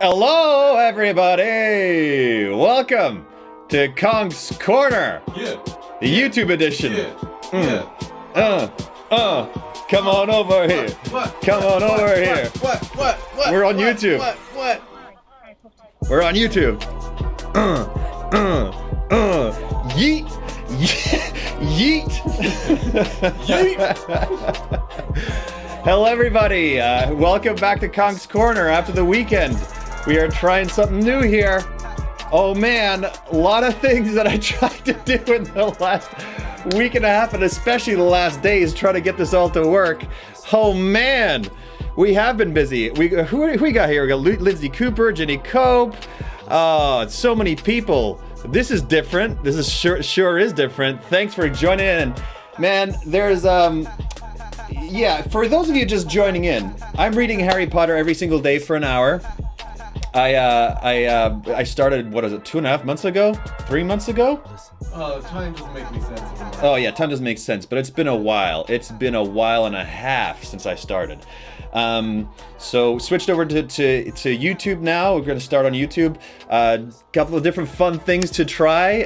Hello, everybody! Welcome to Kong's Corner, Yeah. the YouTube edition. Yeah. Come on over here. What? Come on over here. What? We're on YouTube. What? We're on YouTube. Yeet. Yeet. Yeet. Hello, everybody. Welcome back to Kong's Corner after the weekend. We are trying something new here. Oh man, a lot of things that I tried to do in the last week and a half, and especially the last days, trying to get this all to work. Oh man, we have been busy. Who we got here? We got Lindsay Cooper, Jenny Cope. Oh, so many people. This is different. This is sure is different. Thanks for joining in. Man, there's yeah, for those of you just joining in, I'm reading Harry Potter every single day for an hour. I started, what is it, 2.5 months ago? 3 months ago? Time doesn't make any sense anymore. Oh yeah, time doesn't make sense, but it's been a while. It's been a while and a half since I started. So switched over to YouTube now. We're going to start on YouTube. Couple of different fun things to try.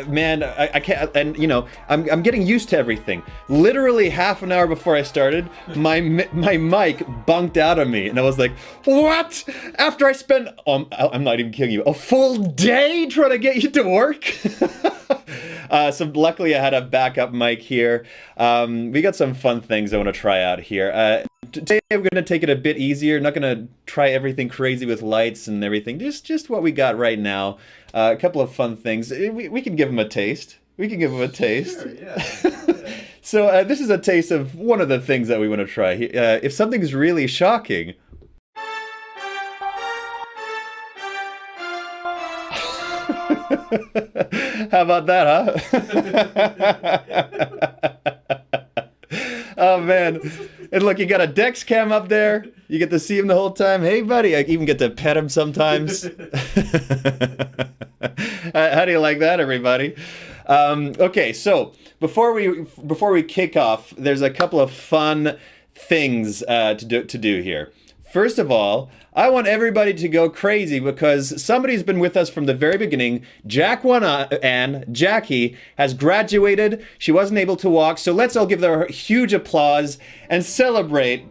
Man, I can't, and you know, I'm getting used to everything. Literally half an hour before I started, my mic bunked out of me, and I was like, what? After I spent, I'm not even kidding you, a full day trying to get you to work? So luckily I had a backup mic here. We got some fun things I want to try out here. Today we're going to take it a bit easier. Not going to try everything crazy with lights and everything. Just what we got right now. A couple of fun things. We can give them a taste. Sure, yeah. So this is a taste of one of the things that we want to try. If something's really shocking... How about that, huh? Oh man. And look, you got a Dex cam up there. You get to see him the whole time. Hey buddy, I even get to pet him sometimes. How do you like that, everybody? Okay, so before we kick off, there's a couple of fun things to do here. First of all, I want everybody to go crazy because somebody's been with us from the very beginning. Jackie, has graduated. She wasn't able to walk, so let's all give her a huge applause and celebrate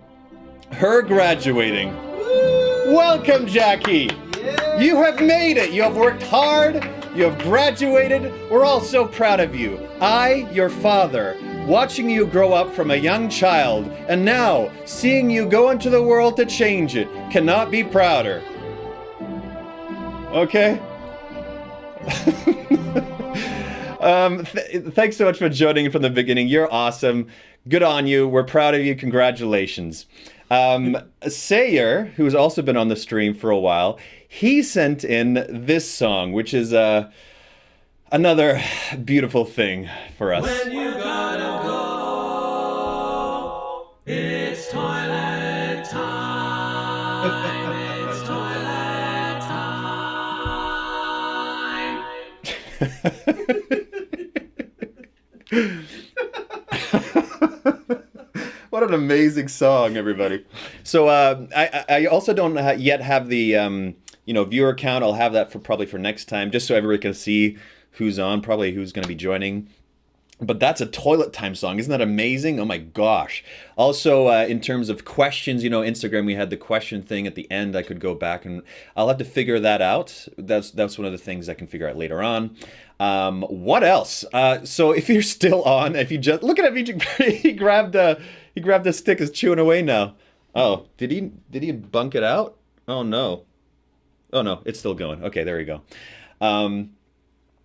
her graduating. Woo! Welcome, Jackie. Yeah. You have made it. You have worked hard. You have graduated. We're all so proud of you. I, your father, watching you grow up from a young child, and now seeing you go into the world to change it, cannot be prouder. Okay? Thanks so much for joining from the beginning. You're awesome. Good on you. We're proud of you. Congratulations. Sayer, who's also been on the stream for a while, he sent in this song, which is another beautiful thing for us. When you gotta go, it's toilet time. It's toilet time. What an amazing song, everybody. So I also don't yet have the viewer count. I'll have that probably for next time, just so everybody can see who's on, probably who's going to be joining. But that's a toilet time song. Isn't that amazing? Oh my gosh. Also, in terms of questions, Instagram, we had the question thing at the end. I could go back and I'll have to figure that out. That's one of the things I can figure out later on. What else? So if you're still on, if you just look at him, he grabbed a stick, is chewing away now. Oh, did he bunk it out? Oh no, it's still going. Okay, there we go.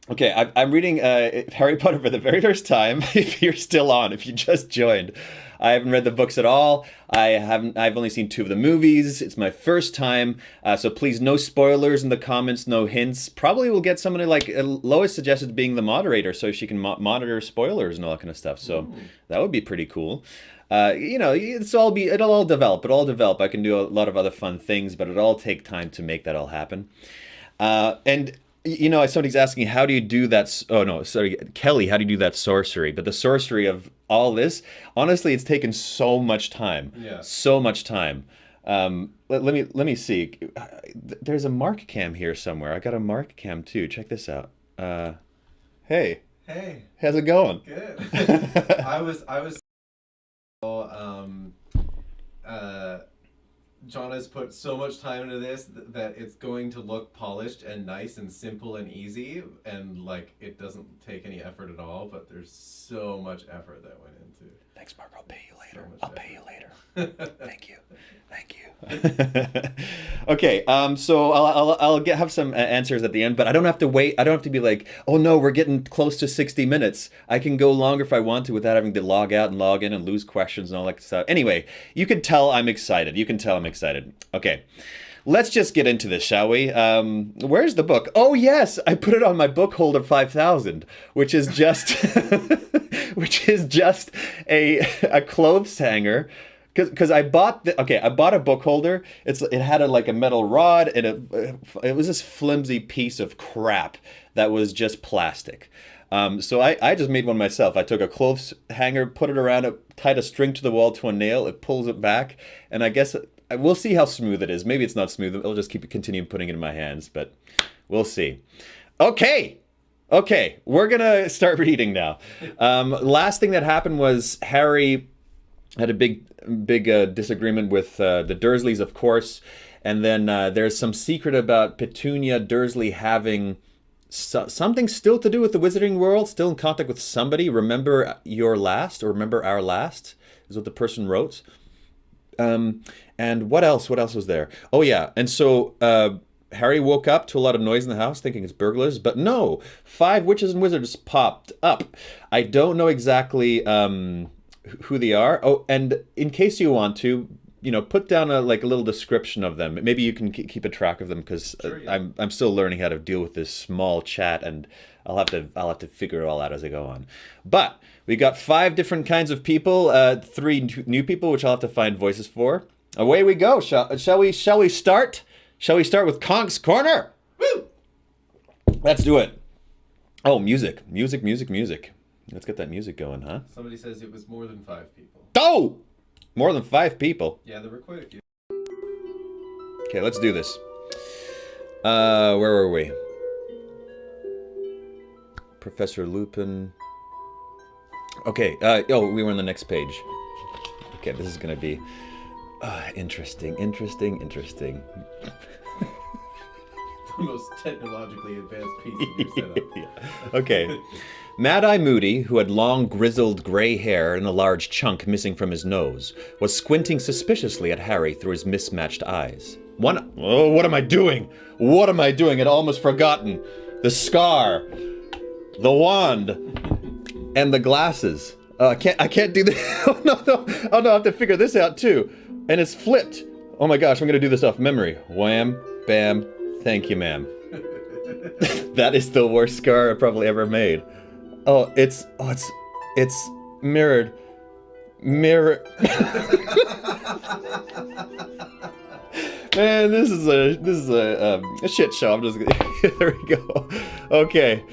Okay, I'm reading Harry Potter for the very first time. If you're still on, if you just joined, I haven't read the books at all. I've only seen 2 of the movies. It's my first time, so please, no spoilers in the comments, no hints. Probably we'll get somebody like Lois suggested being the moderator, so she can monitor spoilers and all that kind of stuff. So that would be pretty cool. It'll all develop. I can do a lot of other fun things, but it'll all take time to make that all happen. And somebody's asking, how do you do that? Oh no, sorry, Kelly, how do you do that sorcery? But the sorcery of all this, honestly, it's taken so much time. Yeah. So much time. Let me see. There's a mark cam here somewhere. I got a mark cam too. Check this out. Hey, Hey, how's it going? good. I was. John has put so much time into this that it's going to look polished and nice and simple and easy, and like it doesn't take any effort at all. But there's so much effort that went into it. Thanks, Mark. I'll pay you later. much I'll effort. pay you later. Thank you. Thank you. Okay. So I'll have some answers at the end, but I don't have to wait. I don't have to be like, oh no, we're getting close to 60 minutes. I can go longer if I want to without having to log out and log in and lose questions and all that stuff. Anyway, you can tell I'm excited. You can tell I'm excited. Okay. Let's just get into this, shall we? Where's the book? Oh yes, I put it on my book holder 5000, which is just which is just a clothes hanger. Because I bought I bought a book holder. It had like a metal rod, and it was this flimsy piece of crap that was just plastic. So I just made one myself. I took a clothes hanger, put it around it, tied a string to the wall to a nail. It pulls it back, and I guess we'll see how smooth it is. Maybe it's not smooth. I'll just continue putting it in my hands, but we'll see. Okay, we're gonna start reading now. Last thing that happened was Harry had a big disagreement with the Dursleys, of course, and then there's some secret about Petunia Dursley having something still to do with the Wizarding World, still in contact with somebody. Remember your last, or remember our last, is what the person wrote. And what else? What else was there? Oh yeah, and so Harry woke up to a lot of noise in the house, thinking it's burglars, but no, 5 witches and wizards popped up. I don't know exactly who they are. Oh, and in case you want to, put down a little description of them. Maybe you can keep a track of them, because Sure, yeah. I'm still learning how to deal with this small chat, and I'll have to figure it all out as I go on. But we got 5 different kinds of people, 3 new people, which I'll have to find voices for. Away we go. Shall we start? Shall we start with Conk's Corner? Woo! Let's do it. Oh, music. Let's get that music going, huh? Somebody says it was more than 5 people. Oh! More than 5 people. Yeah, there were quite a few. Okay, let's do this. Where were we? Professor Lupin. Okay, we were on the next page. Okay, this is gonna be interesting. The most technologically advanced piece of your setup. Yeah. Okay. Mad-Eye Moody, who had long grizzled gray hair and a large chunk missing from his nose, was squinting suspiciously at Harry through his mismatched eyes. Oh, what am I doing? What am I doing? I'd almost forgotten. The scar, the wand, and the glasses. I can't do this. Oh no. I have to figure this out too. And it's flipped. Oh my gosh, I'm gonna do this off memory. Wham, bam, thank you, ma'am. That is the worst scar I've probably ever made. It's mirrored. Man, this is a shit show. I'm just there we go. Okay.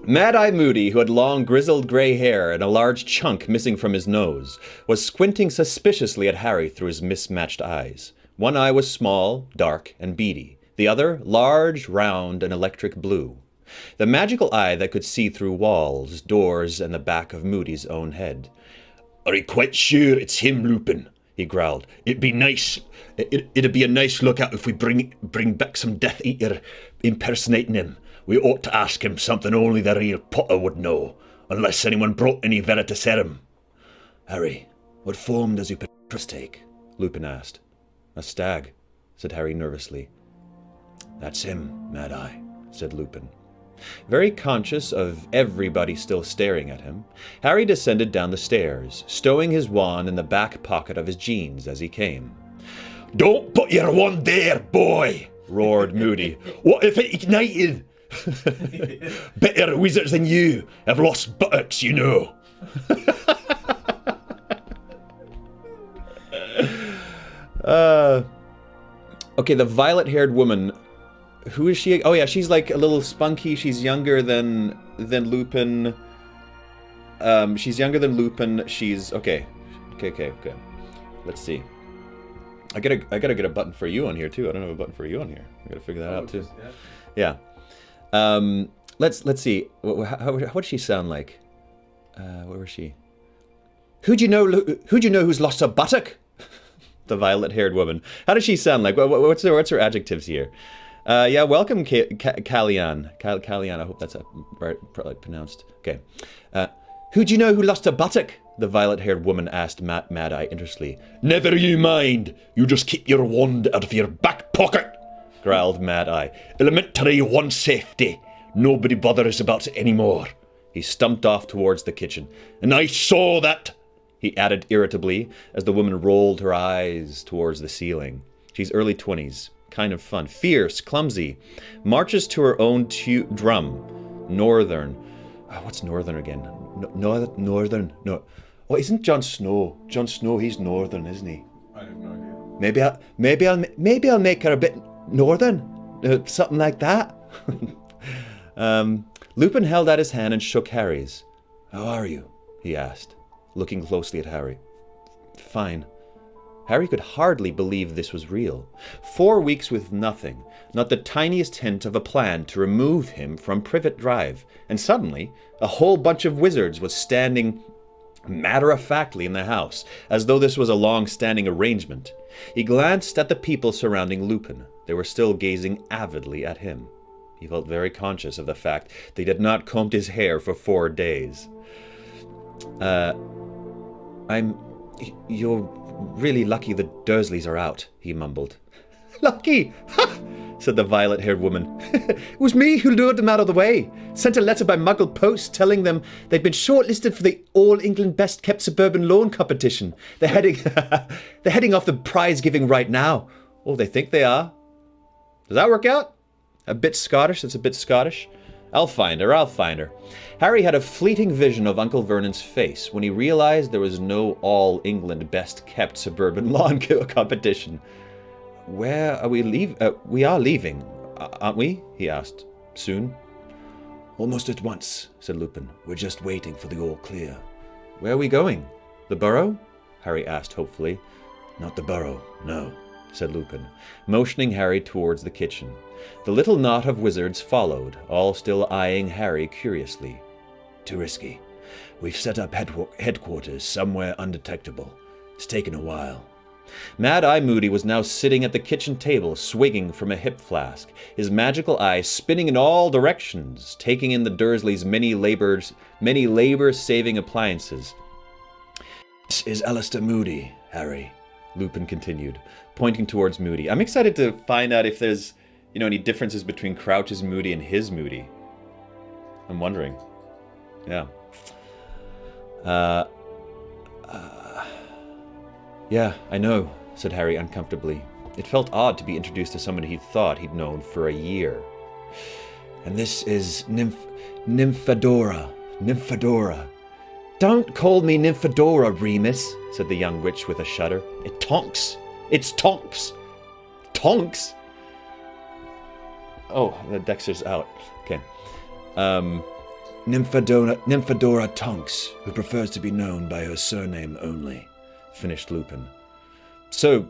Mad-Eye Moody, who had long grizzled gray hair and a large chunk missing from his nose, was squinting suspiciously at Harry through his mismatched eyes. One eye was small, dark, and beady. The other, large, round, and electric blue. The magical eye that could see through walls, doors, and the back of Moody's own head. "Are you quite sure it's him, Lupin?" he growled. "It'd be nice. It'd be a nice lookout if we bring back some Death Eater impersonating him. We ought to ask him something only the real Potter would know, unless anyone brought any Veritaserum." "Harry, what form does your Petrus take?" Lupin asked. "A stag," said Harry nervously. "That's him, Mad-Eye," said Lupin. Very conscious of everybody still staring at him, Harry descended down the stairs, stowing his wand in the back pocket of his jeans as he came. "Don't put your wand there, boy!" roared Moody. "What if it ignited? Better wizards than you have lost buttocks, you know." Okay, the violet-haired woman. Who is she? Oh yeah, she's like a little spunky. She's younger than Lupin. She's younger than Lupin. She's okay. Let's see. I gotta get a button for you on here too. I don't have a button for you on here. I gotta figure that out too. Yeah. Let's see. How does she sound like? Where was she? Who do you know who's lost a buttock? The violet-haired woman. How does she sound like? What's her adjectives here? Yeah, welcome, Callian. Callian, I hope that's right, probably pronounced. Okay. Who do you know who lost a buttock? The violet-haired woman asked Mad-Eye interestedly. Never you mind. You just keep your wand out of your back pocket, growled Mad-Eye. Elementary one safety. Nobody bothers about it anymore. He stumped off towards the kitchen. And I saw that, he added irritably, as the woman rolled her eyes towards the ceiling. She's early 20s. Kind of fun. Fierce, clumsy. Marches to her own drum. Northern. What's Northern again? Northern. No. Oh, isn't Jon Snow? Jon Snow, he's Northern, isn't he? I have no idea. Maybe I'll make her a bit Northern. Something like that. Lupin held out his hand and shook Harry's. How are you? He asked, looking closely at Harry. Fine. Harry could hardly believe this was real. 4 weeks with nothing, not the tiniest hint of a plan to remove him from Privet Drive, and suddenly a whole bunch of wizards was standing matter-of-factly in the house, as though this was a long-standing arrangement. He glanced at the people surrounding Lupin. They were still gazing avidly at him. He felt very conscious of the fact that he had not combed his hair for 4 days. You're really lucky the Dursleys are out, he mumbled. Lucky? Ha! Said the violet-haired woman. It was me who lured them out of the way. Sent a letter by Muggle post telling them they'd been shortlisted for the All-England Best-Kept Suburban Lawn competition. They're heading off the prize-giving right now. Oh, they think they are. Does that work out? A bit Scottish, that's a bit Scottish. I'll find her. Harry had a fleeting vision of Uncle Vernon's face when he realized there was no All-England Best-Kept Suburban Lawn competition. Where are we leaving? We are leaving, aren't we? He asked. Soon? Almost at once, said Lupin. We're just waiting for the all clear. Where are we going? The Burrow? Harry asked hopefully. Not the Burrow, no, said Lupin, motioning Harry towards the kitchen. The little knot of wizards followed, all still eyeing Harry curiously. Too risky. We've set up headquarters somewhere undetectable. It's taken a while. Mad-Eye Moody was now sitting at the kitchen table, swigging from a hip flask, his magical eyes spinning in all directions, taking in the Dursleys' many labor-saving appliances. This is Alistair Moody, Harry, Lupin continued, pointing towards Moody. I'm excited to find out if there's, any differences between Crouch's Moody and his Moody. I'm wondering. Yeah. Yeah, I know, said Harry uncomfortably. It felt odd to be introduced to someone he thought he'd known for a year. And this is Nymphadora. Don't call me Nymphadora, Remus, said the young witch with a shudder. It's Tonks. Tonks? Oh, the Dexter's out. Okay. Nymphadora Tonks, who prefers to be known by her surname only, finished Lupin. So,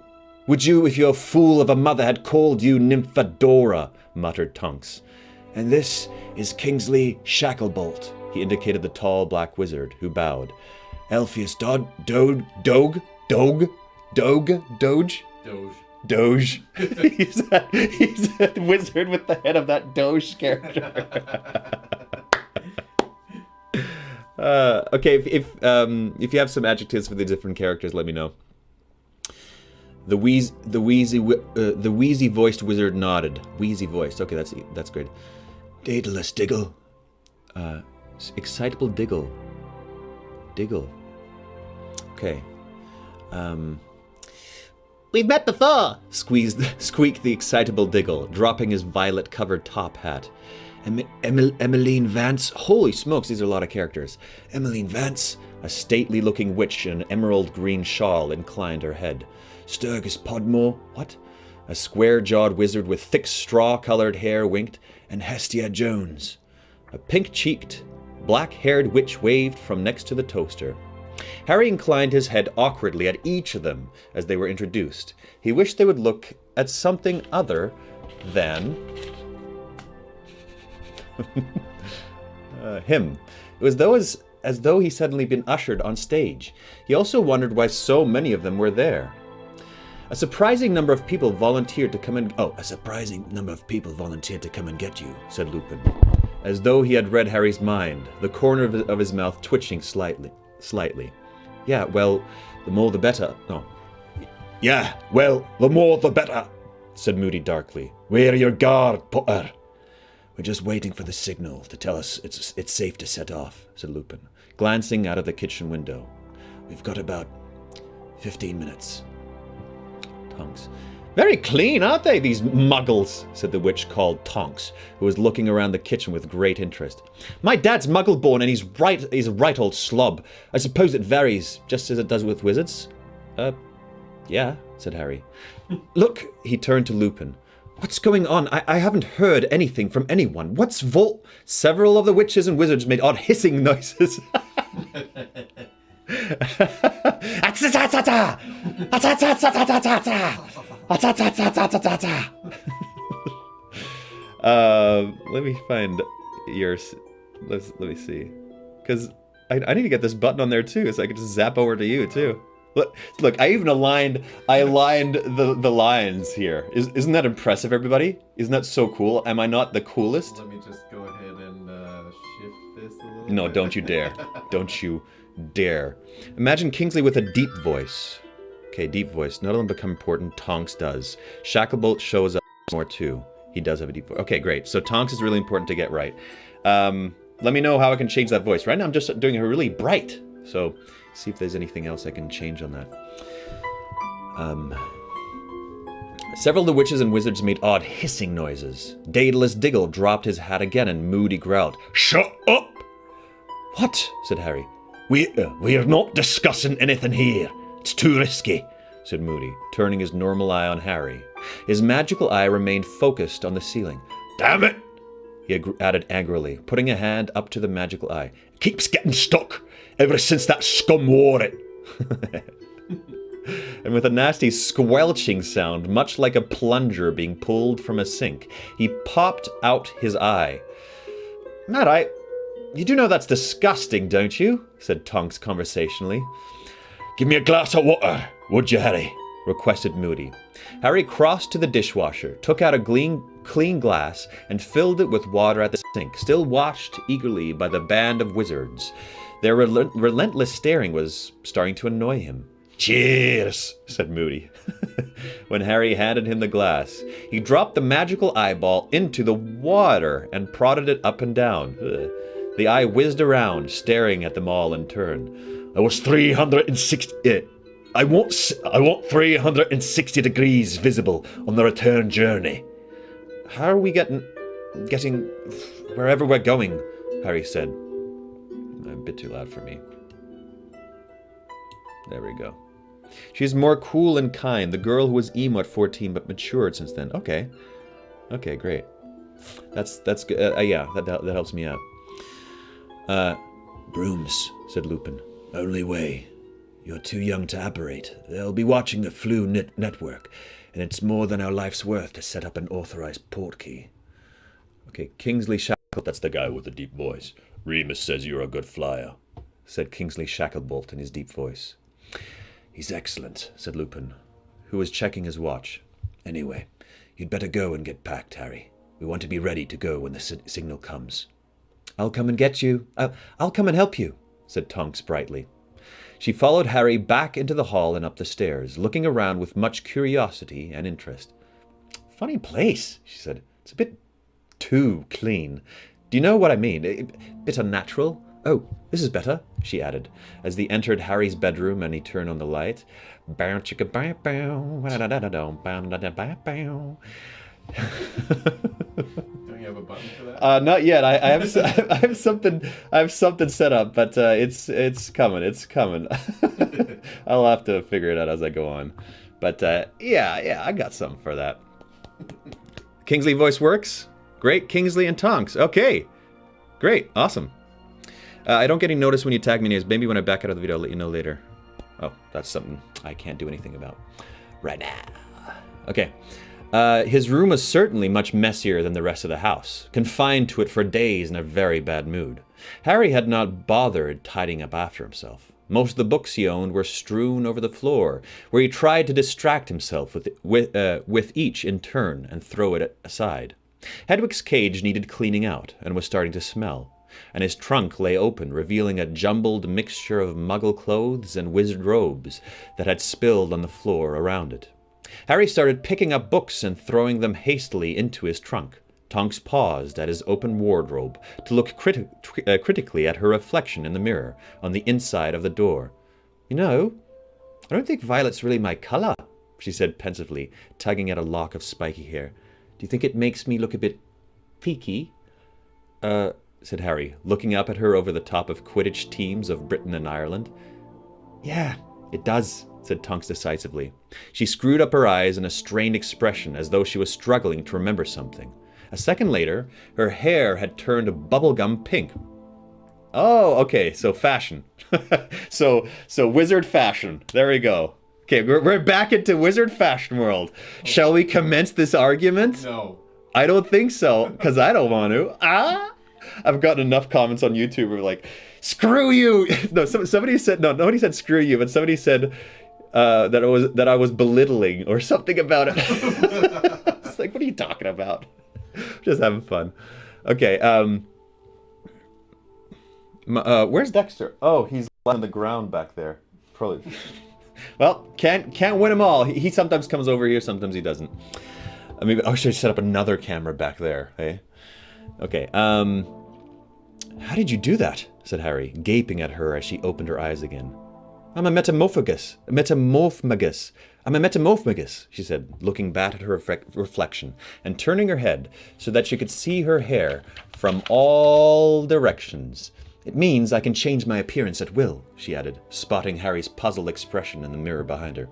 would you, if your fool of a mother had called you Nymphadora, muttered Tonks. And this is Kingsley Shacklebolt, he indicated the tall black wizard, who bowed. Elpheus Doge. He's that wizard with the head of that Doge character. Okay, if you have some adjectives for the different characters, let me know. The wheezy voiced wizard nodded. Wheezy voiced. Okay, that's great. Daedalus Diggle. Excitable Diggle. Okay. We've met before, squeaked the excitable Diggle, dropping his violet-covered top hat. Emmeline Vance. Holy smokes, these are a lot of characters. Emmeline Vance, a stately-looking witch in an emerald-green shawl, inclined her head. Sturgis Podmore. What? A square-jawed wizard with thick straw-colored hair winked. And Hestia Jones. A pink-cheeked, black-haired witch waved from next to the toaster. Harry inclined his head awkwardly at each of them as they were introduced. He wished they would look at something other than him. It was as though he suddenly been ushered on stage. He also wondered why so many of them were there. A surprising number of people volunteered to come and... Oh, a surprising number of people volunteered to come and get you, said Lupin, as though he had read Harry's mind, the corner of his mouth twitching slightly. Yeah, well, the more the better. No. Yeah, well, the more the better, said Moody darkly. Wear your guard, Potter. We're just waiting for the signal to tell us it's safe to set off, said Lupin, glancing out of the kitchen window. We've got about 15 minutes. Tonks. Very clean, aren't they, these muggles, said the witch called Tonks, who was looking around the kitchen with great interest. My dad's muggle-born and he's a right old slob. I suppose it varies, just as it does with wizards. Yeah, said Harry. Look, he turned to Lupin. What's going on? I haven't heard anything from anyone. What's Voth? Several of the witches and wizards made odd hissing noises. Let me find yours. Let me see, because I need to get this button on there too, so I can just zap over to you too. Look, I even aligned the lines here. Isn't that impressive, everybody? Isn't that so cool? Am I not the coolest? Let me just go ahead and shift this a little No, bit. don't you dare. Don't you dare. Imagine Kingsley with a deep voice. Okay, deep voice. None of them become important. Tonks does. Shacklebolt shows up more too. He does have a deep voice. Okay, great. So Tonks is really important to get right. Let me know how I can change that voice. Right now I'm just doing her really bright. So see if there's anything else I can change on that. Several of the witches and wizards made odd hissing noises. Daedalus Diggle dropped his hat again and Moody growled. Shut up! What? Said Harry. We're not discussing anything here. It's too risky, said Moody, turning his normal eye on Harry. His magical eye remained focused on the ceiling. Damn it! He added angrily, putting a hand up to the magical eye. It keeps getting stuck, ever since that scum wore it. And with a nasty squelching sound, much like a plunger being pulled from a sink, he popped out his eye. You do know that's disgusting, don't you? Said Tonks conversationally. Give me a glass of water, would you, Harry? Requested Moody. Harry crossed to the dishwasher, took out a clean glass, and filled it with water at the sink, still watched eagerly by the band of wizards. Their relentless staring was starting to annoy him. Cheers, said Moody. When Harry handed him the glass, he dropped the magical eyeball into the water and prodded it up and down. The eye whizzed around, staring at them all in turn. I want 360 degrees visible on the return journey. How are we getting wherever we're going? Harry said. A bit too loud for me. There we go. She's more cool and kind. The girl who was emo at 14 but matured since then. Okay, great. That's good. Yeah, that helps me out. Brooms, said Lupin. Only way. You're too young to apparate. They'll be watching the Flu network, and it's more than our life's worth to set up an authorized port key. Okay, Kingsley Shacklebolt. That's the guy with the deep voice. Remus says you're a good flyer, said Kingsley Shacklebolt in his deep voice. He's excellent, said Lupin, who was checking his watch. Anyway, you'd better go and get packed, Harry. We want to be ready to go when the signal comes. I'll come and get you. I'll come and help you, said Tonks brightly. She followed Harry back into the hall and up the stairs, looking around with much curiosity and interest. Funny place, she said. It's a bit too clean. Do you know what I mean? A bit unnatural. Oh, this is better, she added, as they entered Harry's bedroom and he turned on the light. Don't you have a button for that? Not yet. I have something set up, but it's coming. It's coming. I'll have to figure it out as I go on. But yeah, I got something for that. Kingsley voice works. Great, Kingsley and Tonks. Okay, great, awesome. I don't get any notice when you tag me news. Maybe when I back out of the video, I'll let you know later. Oh, that's something I can't do anything about right now. Okay. His room was certainly much messier than the rest of the house, confined to it for days in a very bad mood. Harry had not bothered tidying up after himself. Most of the books he owned were strewn over the floor, where he tried to distract himself with each in turn and throw it aside. Hedwig's cage needed cleaning out and was starting to smell, and his trunk lay open, revealing a jumbled mixture of muggle clothes and wizard robes that had spilled on the floor around it. Harry started picking up books and throwing them hastily into his trunk. Tonks paused at his open wardrobe to look critically at her reflection in the mirror on the inside of the door. "You know, I don't think violet's really my colour," she said pensively, tugging at a lock of spiky hair. "Do you think it makes me look a bit peaky?" Said Harry, looking up at her over the top of Quidditch teams of Britain and Ireland. "Yeah, it does," said Tonks decisively. She screwed up her eyes in a strained expression as though she was struggling to remember something. A second later, her hair had turned bubblegum pink. Oh, okay, so fashion. so wizard fashion. There we go. Okay, we're back into wizard fashion world. Shall we commence this argument? No. I don't think so, because I don't want to. I've gotten enough comments on YouTube where like, screw you! No, somebody said, no, nobody said screw you, but somebody said that I was belittling or something about it. It's like, what are you talking about? Just having fun. Okay, where's Dexter? Oh, he's on the ground back there. Probably. Well, can't win them all. He sometimes comes over here, sometimes he doesn't. Maybe I should set up another camera back there, hey? Okay, how did you do that? Said Harry, gaping at her as she opened her eyes again. I'm a metamorphagus, she said, looking back at her reflection and turning her head so that she could see her hair from all directions. It means I can change my appearance at will, she added, spotting Harry's puzzled expression in the mirror behind her.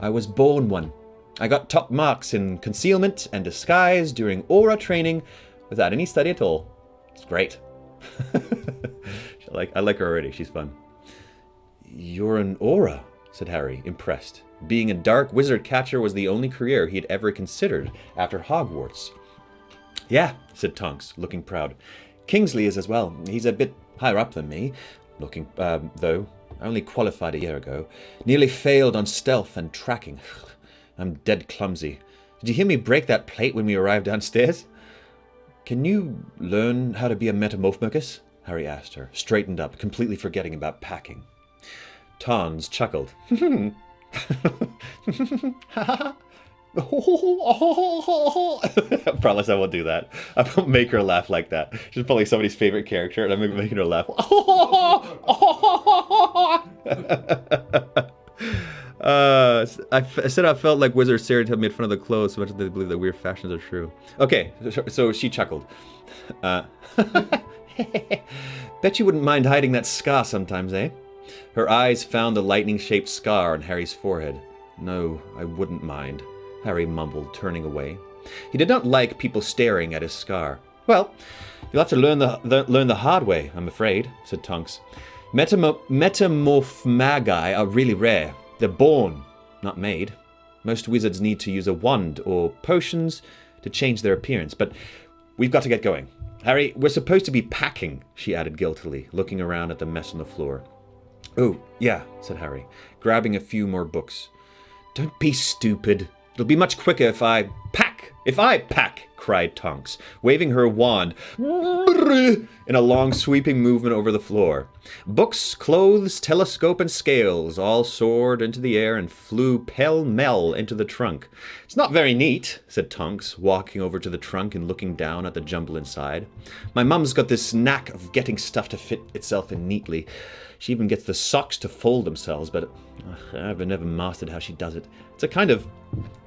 I was born one. I got top marks in concealment and disguise during aura training without any study at all. It's great. I like her already. She's fun. You're an aura, said Harry, impressed. Being a dark wizard catcher was the only career he'd ever considered after Hogwarts. Yeah, said Tonks, looking proud. Kingsley is as well. He's a bit higher up than me. Though, I only qualified a year ago. Nearly failed on stealth and tracking. I'm dead clumsy. Did you hear me break that plate when we arrived downstairs? Can you learn how to be a metamorphagus? Harry asked her, straightened up, completely forgetting about packing. Tons chuckled. I promise I won't do that. I won't make her laugh like that. She's probably somebody's favorite character, and I'm making her laugh. I said I felt like wizard stereotype made fun of the clothes so much that they believe that weird fashions are true. Okay, so she chuckled. Bet you wouldn't mind hiding that scar sometimes, eh? Her eyes found the lightning-shaped scar on Harry's forehead. No, I wouldn't mind, Harry mumbled, turning away. He did not like people staring at his scar. Well, you'll have to learn the hard way, I'm afraid, said Tonks. Metamorphmagi are really rare. They're born, not made. Most wizards need to use a wand or potions to change their appearance, but we've got to get going. Harry, we're supposed to be packing, she added guiltily, looking around at the mess on the floor. Oh, yeah, said Harry, grabbing a few more books. Don't be stupid. It'll be much quicker if I pack. If I pack, cried Tonks, waving her wand in a long sweeping movement over the floor. Books, clothes, telescope, and scales all soared into the air and flew pell-mell into the trunk. It's not very neat, said Tonks, walking over to the trunk and looking down at the jumble inside. My mum's got this knack of getting stuff to fit itself in neatly. She even gets the socks to fold themselves, but I've never mastered how she does it. It's a kind of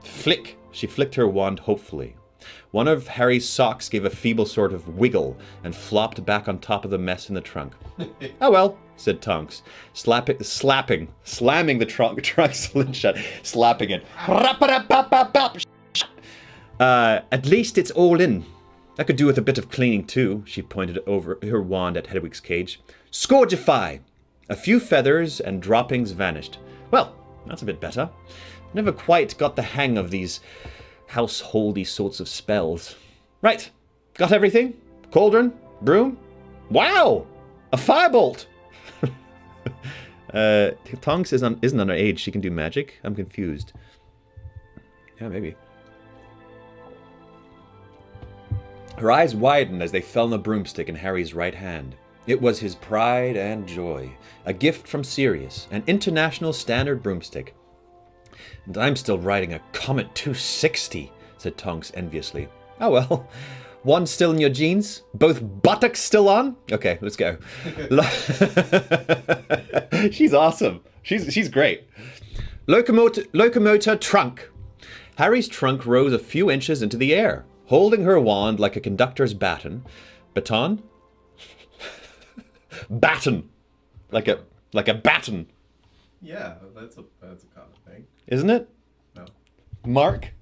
flick. She flicked her wand hopefully. One of Harry's socks gave a feeble sort of wiggle and flopped back on top of the mess in the trunk. Oh well, said Tonks, slamming the trunk lid shut, slapping it. At least it's all in. That could do with a bit of cleaning too, she pointed over her wand at Hedwig's cage. Scourgify! A few feathers and droppings vanished. Well, that's a bit better. Never quite got the hang of these householdy sorts of spells. Right, got everything? Cauldron? Broom? Wow! A firebolt! Tonks isn't underage. She can do magic? I'm confused. Yeah, maybe. Her eyes widened as they fell on the broomstick in Harry's right hand. It was his pride and joy. A gift from Sirius. An international standard broomstick. And I'm still riding a Comet 260, said Tonks enviously. Oh well. One still in your jeans? Both buttocks still on? Okay, let's go. She's awesome. She's great. Locomotor trunk. Harry's trunk rose a few inches into the air, holding her wand like a conductor's baton. Baton? Baton. Like a baton. Yeah, that's a common thing. Isn't it? No. Mark?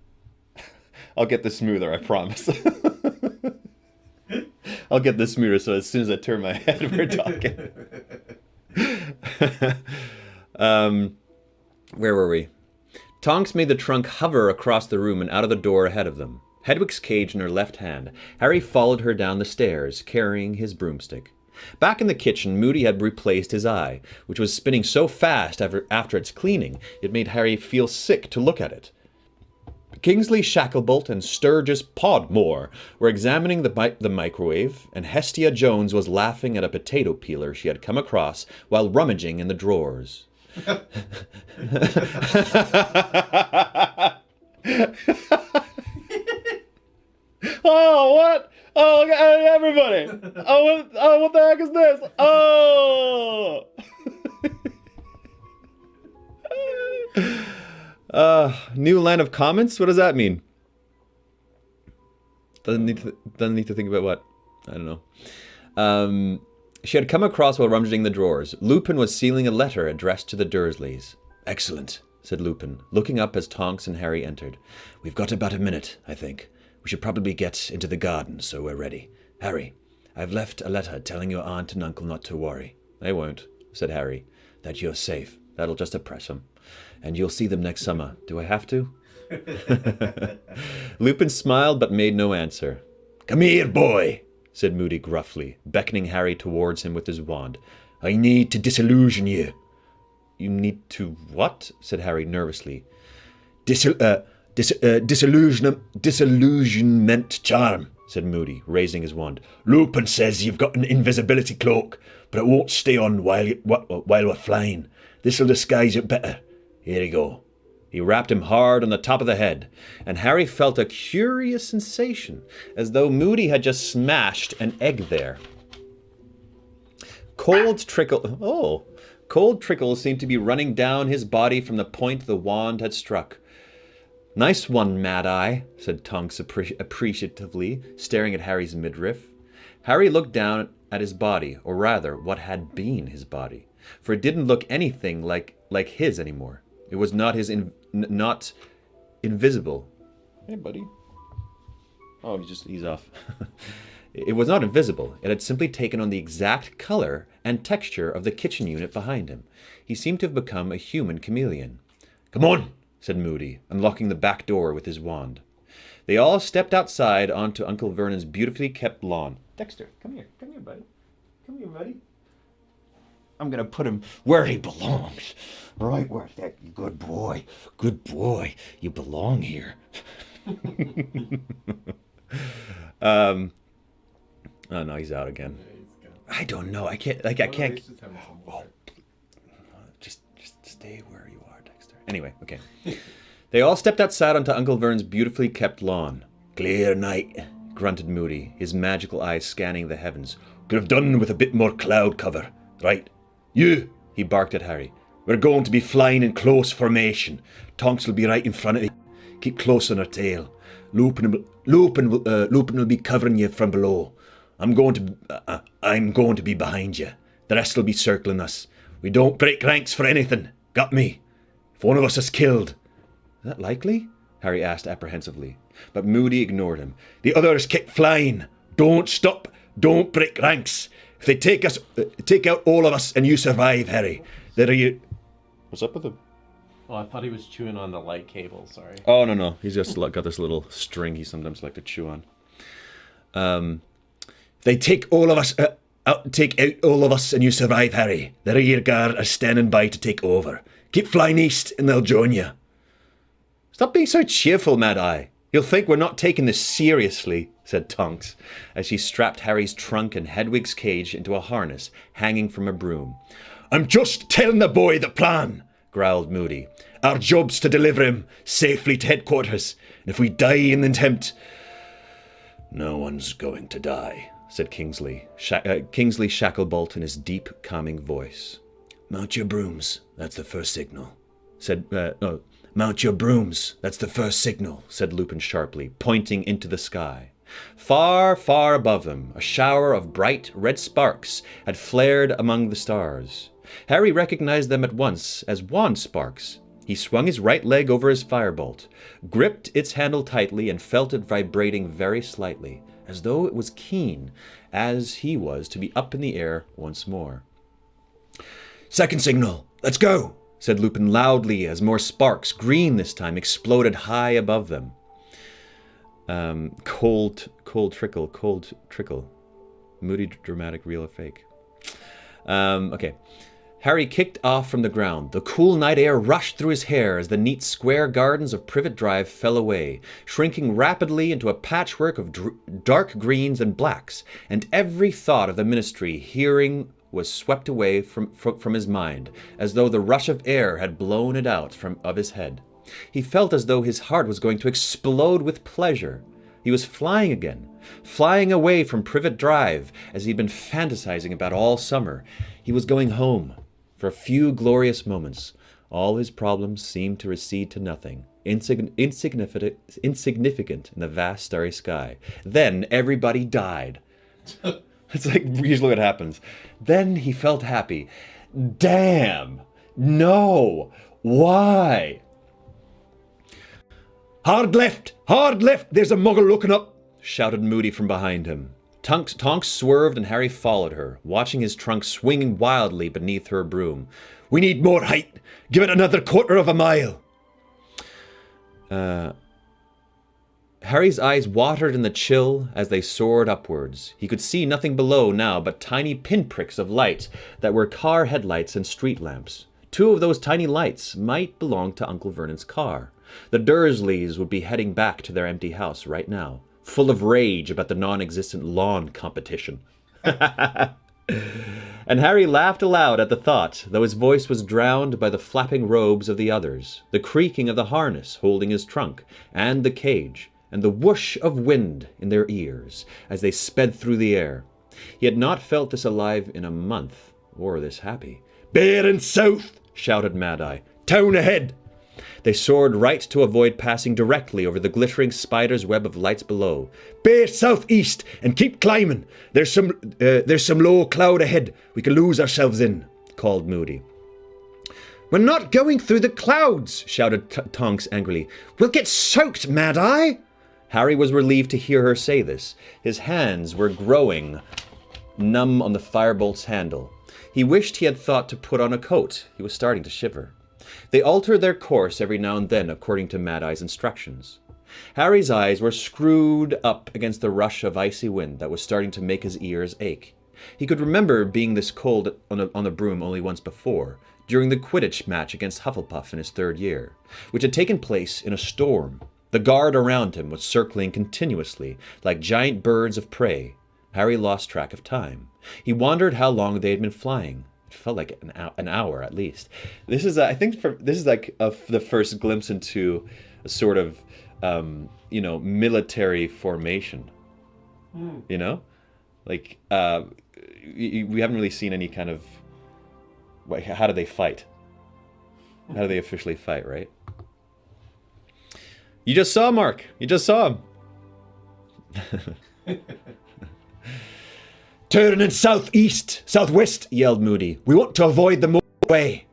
I'll get this smoother, I promise. I'll get this smoother so as soon as I turn my head, we're talking. Where were we? Tonks made the trunk hover across the room and out of the door ahead of them. Hedwig's cage in her left hand. Harry followed her down the stairs, carrying his broomstick. Back in the kitchen, Moody had replaced his eye, which was spinning so fast after its cleaning, it made Harry feel sick to look at it. Kingsley Shacklebolt and Sturgis Podmore were examining the microwave, and Hestia Jones was laughing at a potato peeler she had come across while rummaging in the drawers. Oh, what? Oh, everybody! Oh, what the heck is this? Oh! New line of comments? What does that mean? Doesn't need to think about what? I don't know. She had come across while rummaging the drawers. Lupin was sealing a letter addressed to the Dursleys. Excellent, said Lupin, looking up as Tonks and Harry entered. We've got about a minute, I think. We should probably get into the garden, so we're ready. Harry, I've left a letter telling your aunt and uncle not to worry. They won't, said Harry. That you're safe. That'll just oppress them. And you'll see them next summer. Do I have to? Lupin smiled but made no answer. Come here, boy, said Moody gruffly, beckoning Harry towards him with his wand. I need to disillusion you. You need to what? Said Harry nervously. Disillusionment charm, said Moody, raising his wand. Lupin says you've got an invisibility cloak, but it won't stay on while we're flying. This'll disguise it better. Here you go. He rapped him hard on the top of the head, and Harry felt a curious sensation, as though Moody had just smashed an egg there. Cold trickles seemed to be running down his body from the point the wand had struck. Nice one, Mad Eye, said Tonks appreciatively, staring at Harry's midriff. Harry looked down at his body, or rather, what had been his body, for it didn't look anything like his anymore. It was not not invisible. Hey, buddy. Oh, he's off. It was not invisible. It had simply taken on the exact color and texture of the kitchen unit behind him. He seemed to have become a human chameleon. Come on, said Moody, unlocking the back door with his wand. They all stepped outside onto Uncle Vernon's beautifully kept lawn. Dexter, come here, buddy. Come here, buddy. I'm going to put him where he belongs. Right where that good boy. You belong here. Oh no, he's out again. I don't know. I can't. Oh, just stay where you are, Dexter. Anyway, okay. They all stepped outside onto Uncle Vernon's beautifully kept lawn. Clear night, grunted Moody, his magical eyes scanning the heavens. Could have done with a bit more cloud cover. Right. You, he barked at Harry. We're going to be flying in close formation. Tonks will be right in front of you. Keep close on her tail. Lupin will be covering you from below. I'm going to be behind you. The rest will be circling us. We don't break ranks for anything. Got me? If one of us is killed. Is that likely? Harry asked apprehensively. But Moody ignored him. "The others keep flying. Don't stop. Don't break ranks. If they take out all of us and you survive, Harry, there are you..." What's up with him? Oh, I thought he was chewing on the light cable. Sorry. Oh, no. He's just got this little string he sometimes like to chew on. "If they take all of us... take out all of us and you survive, Harry. The rear guard are standing by to take over. Keep flying east and they'll join you." "Stop being so cheerful, Mad Eye. You'll think we're not taking this seriously," said Tonks, as she strapped Harry's trunk and Hedwig's cage into a harness hanging from a broom. "I'm just telling the boy the plan," growled Moody. "Our job's to deliver him safely to headquarters, and if we die in the attempt..." "No one's going to die," said Kingsley Shacklebolt in his deep, calming voice. "Mount your brooms, that's the first signal," "Mount your brooms, that's the first signal," said Lupin sharply, pointing into the sky. Far, far above them, a shower of bright red sparks had flared among the stars. Harry recognized them at once as wand sparks. He swung his right leg over his firebolt, gripped its handle tightly, and felt it vibrating very slightly, as though it was keen, as he was to be up in the air once more. "Second signal, let's go," said Lupin loudly as more sparks, green this time, exploded high above them. Cold trickle. Moody, dramatic, real or fake? Okay. Harry kicked off from the ground. The cool night air rushed through his hair as the neat square gardens of Privet Drive fell away, shrinking rapidly into a patchwork of dark greens and blacks, and every thought of the ministry hearing was swept away from his mind, as though the rush of air had blown it out of his head. He felt as though his heart was going to explode with pleasure. He was flying again, flying away from Privet Drive, as he'd been fantasizing about all summer. He was going home. For a few glorious moments, all his problems seemed to recede to nothing, insignificant in the vast starry sky. Then everybody died. It's like usually what happens. Then he felt happy. Damn! No! Why? Hard left! There's a muggle looking up!" shouted Moody from behind him. Tonks swerved and Harry followed her, watching his trunk swinging wildly beneath her broom. "We need more height! Give it another quarter of a mile!" Harry's eyes watered in the chill as they soared upwards. He could see nothing below now but tiny pinpricks of light that were car headlights and street lamps. 2 of those tiny lights might belong to Uncle Vernon's car. The Dursleys would be heading back to their empty house right now, full of rage about the non-existent lawn competition. And Harry laughed aloud at the thought, though his voice was drowned by the flapping robes of the others, the creaking of the harness holding his trunk, and the cage, and the whoosh of wind in their ears as they sped through the air. He had not felt this alive in a month, or this happy. "Bearing south!" shouted Mad Eye. "Town ahead!" They soared right to avoid passing directly over the glittering spider's web of lights below. "Bear southeast and keep climbing. There's some low cloud ahead we could lose ourselves in," called Moody. "We're not going through the clouds," shouted Tonks angrily. "We'll get soaked, Mad Eye." Harry was relieved to hear her say this. His hands were growing numb on the firebolt's handle. He wished he had thought to put on a coat. He was starting to shiver. They altered their course every now and then according to Mad Eye's instructions. Harry's eyes were screwed up against the rush of icy wind that was starting to make his ears ache. He could remember being this cold on the broom only once before, during the Quidditch match against Hufflepuff in his 3rd year, which had taken place in a storm. The guard around him was circling continuously, like giant birds of prey. Harry lost track of time. He wondered how long they had been flying. It felt like an hour at least. This is, this is like the first glimpse into a sort of, military formation. You know, like we haven't really seen any kind of. How do they fight? How do they officially fight? Right? You just saw Mark. You just saw him. "Turning southwest," yelled Moody. "We want to avoid the motorway."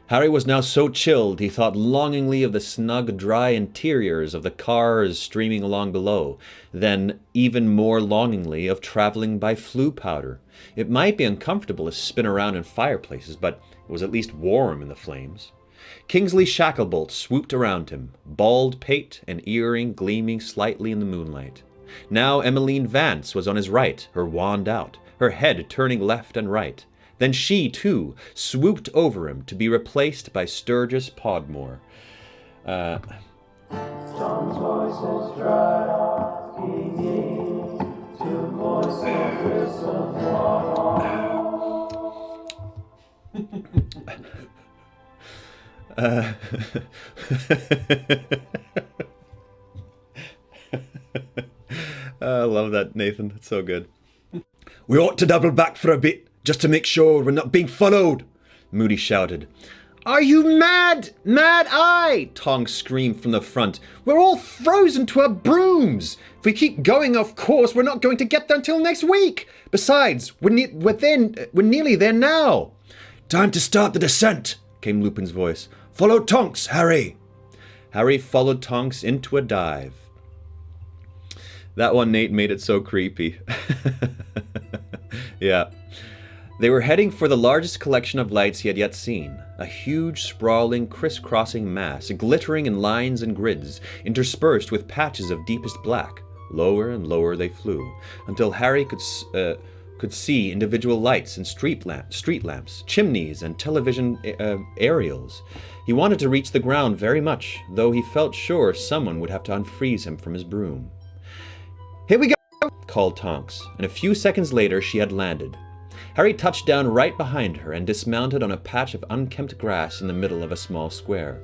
Harry was now so chilled he thought longingly of the snug, dry interiors of the cars streaming along below, then even more longingly of traveling by flue powder. It might be uncomfortable to spin around in fireplaces, but it was at least warm in the flames. Kingsley Shacklebolt swooped around him, bald pate and earring gleaming slightly in the moonlight. Now Emmeline Vance was on his right, her wand out, her head turning left and right. Then she, too, swooped over him to be replaced by Sturgis Podmore. John's voice is dry. He needs to moisten with some water. I love that, Nathan. It's so good. We ought to double back for a bit, just to make sure we're not being followed, Moody shouted. Are you mad? Mad eye! Tonks screamed from the front. We're all frozen to our brooms. If we keep going off course, we're not going to get there until next week. Besides, we're nearly there now. Time to start the descent, came Lupin's voice. Follow Tonks, Harry. Harry followed Tonks into a dive. That one, Nate, made it so creepy. Yeah. They were heading for the largest collection of lights he had yet seen. A huge, sprawling, crisscrossing mass, glittering in lines and grids, interspersed with patches of deepest black. Lower and lower they flew, until Harry could see individual lights and street lamps, chimneys, and television aerials. He wanted to reach the ground very much, though he felt sure someone would have to unfreeze him from his broom. Here we go, called Tonks, and a few seconds later she had landed. Harry touched down right behind her and dismounted on a patch of unkempt grass in the middle of a small square.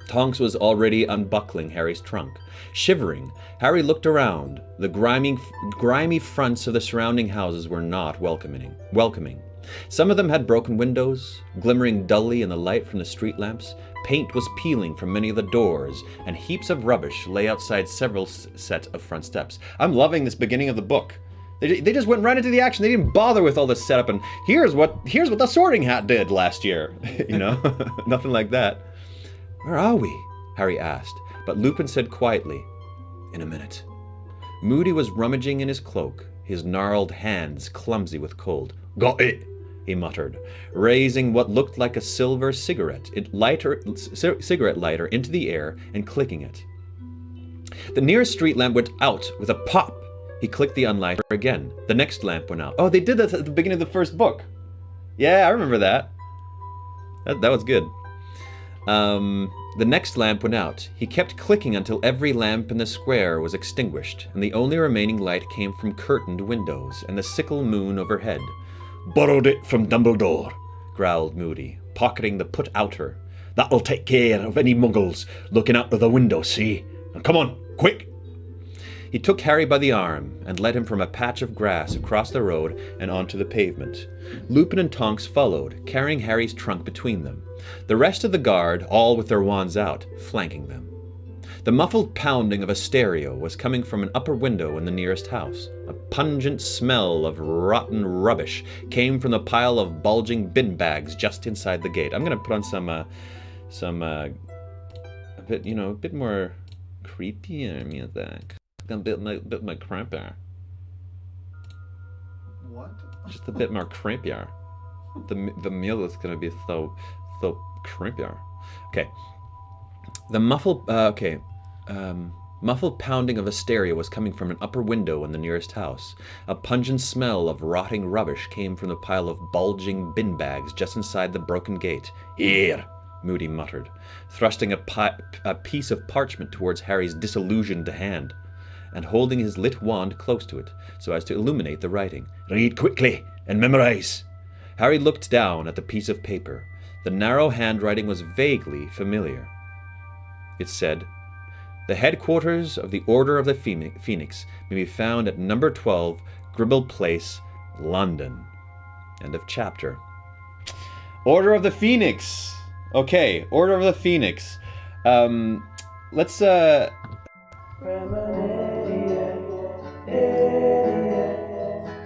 Tonks was already unbuckling Harry's trunk. Shivering, Harry looked around. The grimy fronts of the surrounding houses were not welcoming. Some of them had broken windows, glimmering dully in the light from the street lamps. Paint was peeling from many of the doors, and heaps of rubbish lay outside several set of front steps. I'm loving this beginning of the book. They just went right into the action. They didn't bother with all this setup, and here's what the Sorting Hat did last year. You know, nothing like that. Where are we? Harry asked, but Lupin said quietly, in a minute. Moody was rummaging in his cloak, his gnarled hands clumsy with cold. Got it, he muttered, raising what looked like a silver cigarette lighter into the air and clicking it. The nearest street lamp went out with a pop. He clicked the unlighter again. The next lamp went out. Oh, they did that at the beginning of the first book. Yeah, I remember that. That was good. The next lamp went out. He kept clicking until every lamp in the square was extinguished, and the only remaining light came from curtained windows and the sickle moon overhead. Borrowed it from Dumbledore, growled Moody, pocketing the put-outer. That'll take care of any muggles looking out of the window, see? Now come on, quick! He took Harry by the arm and led him from a patch of grass across the road and onto the pavement. Lupin and Tonks followed, carrying Harry's trunk between them. The rest of the guard, all with their wands out, flanking them. The muffled pounding of a stereo was coming from an upper window in the nearest house. A pungent smell of rotten rubbish came from the pile of bulging bin bags just inside the gate. I'm going to put on a bit more creepier music. A bit more creepier. What? Just a bit more creepier. The meal is going to be so creepier. Okay. The muffled pounding of a stereo was coming from an upper window in the nearest house. A pungent smell of rotting rubbish came from the pile of bulging bin bags just inside the broken gate. Here, Moody muttered, thrusting a piece of parchment towards Harry's disillusioned hand, and holding his lit wand close to it, so as to illuminate the writing. Read quickly and memorize. Harry looked down at the piece of paper. The narrow handwriting was vaguely familiar. It said, "The headquarters of the Order of the Phoenix may be found at number 12, Gribble Place, London." End of chapter. Order of the Phoenix. Okay, Order of the Phoenix. Let's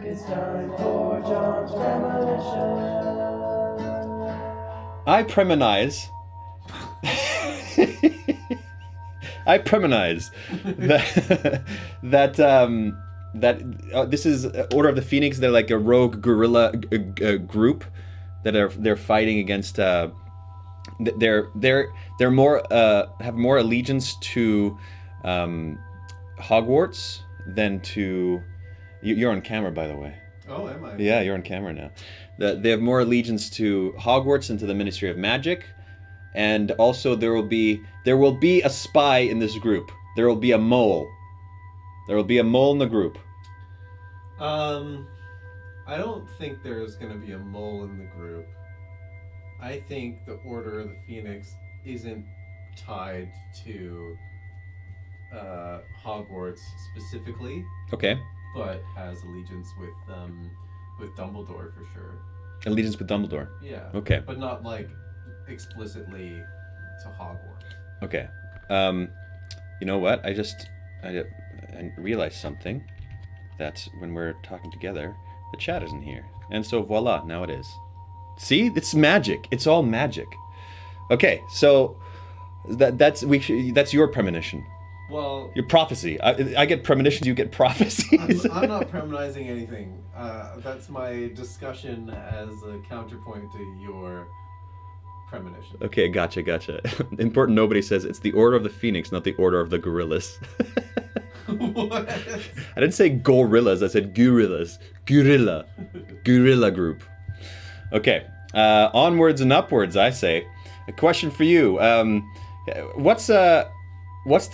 It's time for John's premonition. I premonize. I premonize that this is Order of the Phoenix. They're like a rogue guerrilla group they're fighting against. They're more have more allegiance to Hogwarts than to. You're on camera, by the way. Oh, am I? Yeah, you're on camera now. They have more allegiance to Hogwarts and to the Ministry of Magic, and also there will be a spy in this group. There will be a mole. There will be a mole in the group. I don't think there's going to be a mole in the group. I think the Order of the Phoenix isn't tied to Hogwarts specifically. Okay. But has allegiance with Dumbledore for sure. Allegiance with Dumbledore. Yeah. Okay. But not like explicitly to Hogwarts. Okay. You know what? I realized something. That when we're talking together, the chat isn't here, and so voila, now it is. See, it's magic. It's all magic. Okay, so that's your premonition. Well, your prophecy. I get premonitions. You get prophecies. I'm not premonizing anything. That's my discussion as a counterpoint to your premonition. Okay, gotcha. Important. Nobody says it's the Order of the Phoenix, not the Order of the Gorillas. What? I didn't say gorillas. I said gorillas. Gorilla group. Okay. Onwards and upwards. I say. A question for you. What's the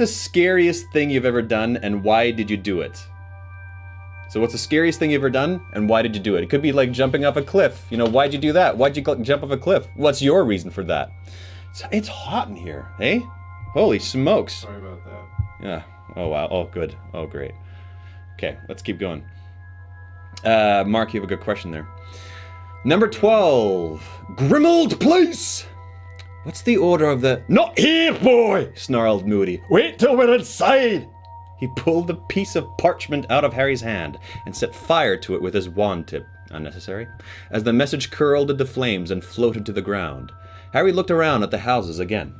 scariest thing you've ever done, and why did you do it? So what's the scariest thing you've ever done, and why did you do it? It could be like jumping off a cliff. You know, why'd you do that? Why'd you jump off a cliff? What's your reason for that? It's hot in here, eh? Holy smokes. Sorry about that. Yeah. Oh, wow. Oh, good. Oh, great. Okay, let's keep going. Mark, you have a good question there. Number 12. Grimmauld Place! What's the order of the... Not here, boy! snarled Moody. Wait till we're inside! He pulled the piece of parchment out of Harry's hand and set fire to it with his wand tip. Unnecessary. As the message curled into flames and floated to the ground. Harry looked around at the houses again.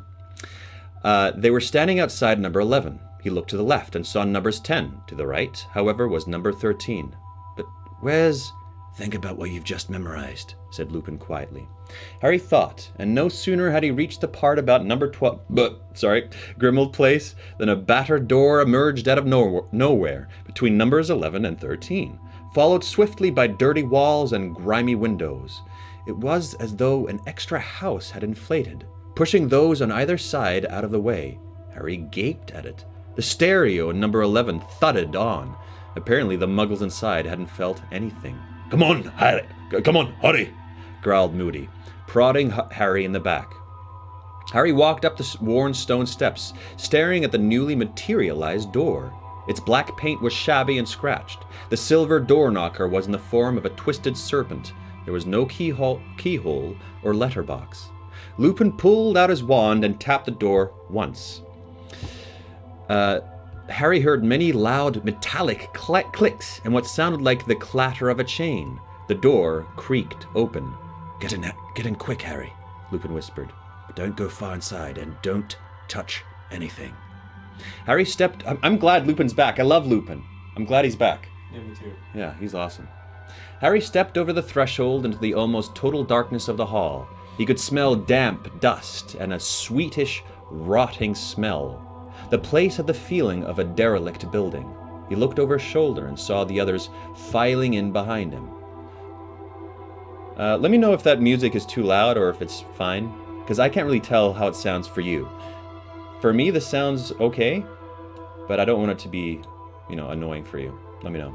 They were standing outside number 11. He looked to the left and saw numbers 10. To the right, however, was number 13. But where's... Think about what you've just memorized, said Lupin quietly. Harry thought, and no sooner had he reached the part about number Grimmauld Place, than a battered door emerged out of nowhere between numbers 11 and 13, followed swiftly by dirty walls and grimy windows. It was as though an extra house had inflated, pushing those on either side out of the way. Harry gaped at it. The stereo in number 11 thudded on. Apparently the muggles inside hadn't felt anything. Come on, Harry. Come on, hurry, growled Moody, prodding Harry in the back. Harry walked up the worn stone steps, staring at the newly materialized door. Its black paint was shabby and scratched. The silver door knocker was in the form of a twisted serpent. There was no keyhole or letterbox. Lupin pulled out his wand and tapped the door once. Harry heard many loud metallic clicks and what sounded like the clatter of a chain. The door creaked open. Get in quick, Harry, Lupin whispered. But don't go far inside and don't touch anything. Harry stepped... I'm glad Lupin's back. I love Lupin. I'm glad he's back. Yeah, me too. Yeah, he's awesome. Harry stepped over the threshold into the almost total darkness of the hall. He could smell damp dust and a sweetish, rotting smell. The place had the feeling of a derelict building. He looked over his shoulder and saw the others filing in behind him. Let me know if that music is too loud or if it's fine, because I can't really tell how it sounds for you. For me, this sounds okay, but I don't want it to be, annoying for you. Let me know.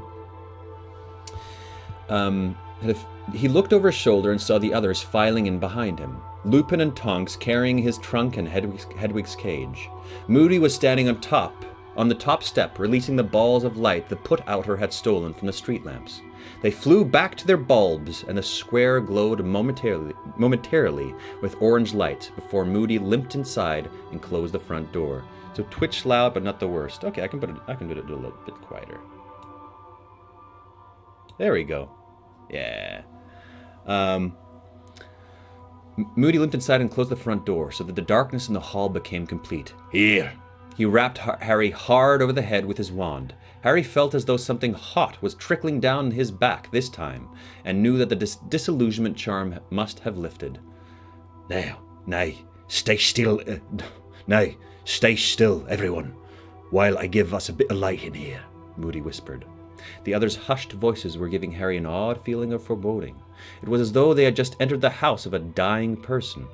He looked over his shoulder and saw the others filing in behind him. Lupin and Tonks carrying his trunk and Hedwig's cage. Moody was standing on the top step, releasing the balls of light the put-outer had stolen from the street lamps. They flew back to their bulbs, and the square glowed momentarily with orange light before Moody limped inside and closed the front door. So twitch loud, but not the worst. Okay, I can do it a little bit quieter. There we go. Yeah. Moody limped inside and closed the front door so that the darkness in the hall became complete. Here! He rapped Harry hard over the head with his wand. Harry felt as though something hot was trickling down his back this time, and knew that the disillusionment charm must have lifted. Now, stay still. Stay still, everyone, while I give us a bit of light in here, Moody whispered. The others' hushed voices were giving Harry an odd feeling of foreboding. It was as though they had just entered the house of a dying person.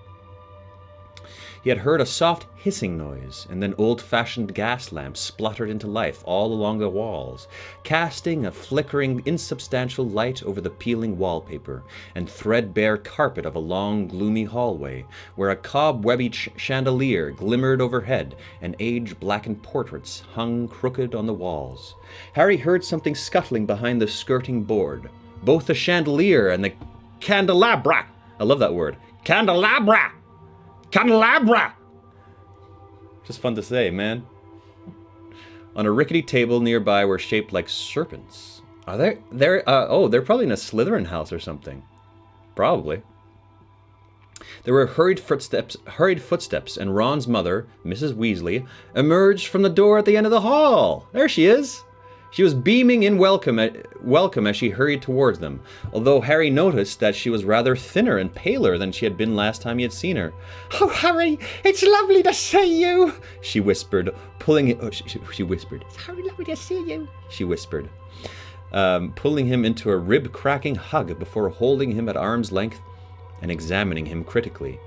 He had heard a soft hissing noise, and then old-fashioned gas lamps spluttered into life all along the walls, casting a flickering, insubstantial light over the peeling wallpaper and threadbare carpet of a long, gloomy hallway, where a cobwebby chandelier glimmered overhead and age-blackened portraits hung crooked on the walls. Harry heard something scuttling behind the skirting board. Both the chandelier and the candelabra, I love that word, candelabra! Just fun to say, man. On a rickety table nearby were shaped like serpents. Are they? They're probably in a Slytherin house or something. Probably. There were hurried footsteps, and Ron's mother, Mrs. Weasley, emerged from the door at the end of the hall. There she is. She was beaming in welcome as she hurried towards them, although Harry noticed that she was rather thinner and paler than she had been last time he had seen her. "Oh, Harry, it's lovely to see you," she whispered, she whispered. "It's very lovely to see you," she whispered, pulling him into a rib-cracking hug before holding him at arm's length and examining him critically.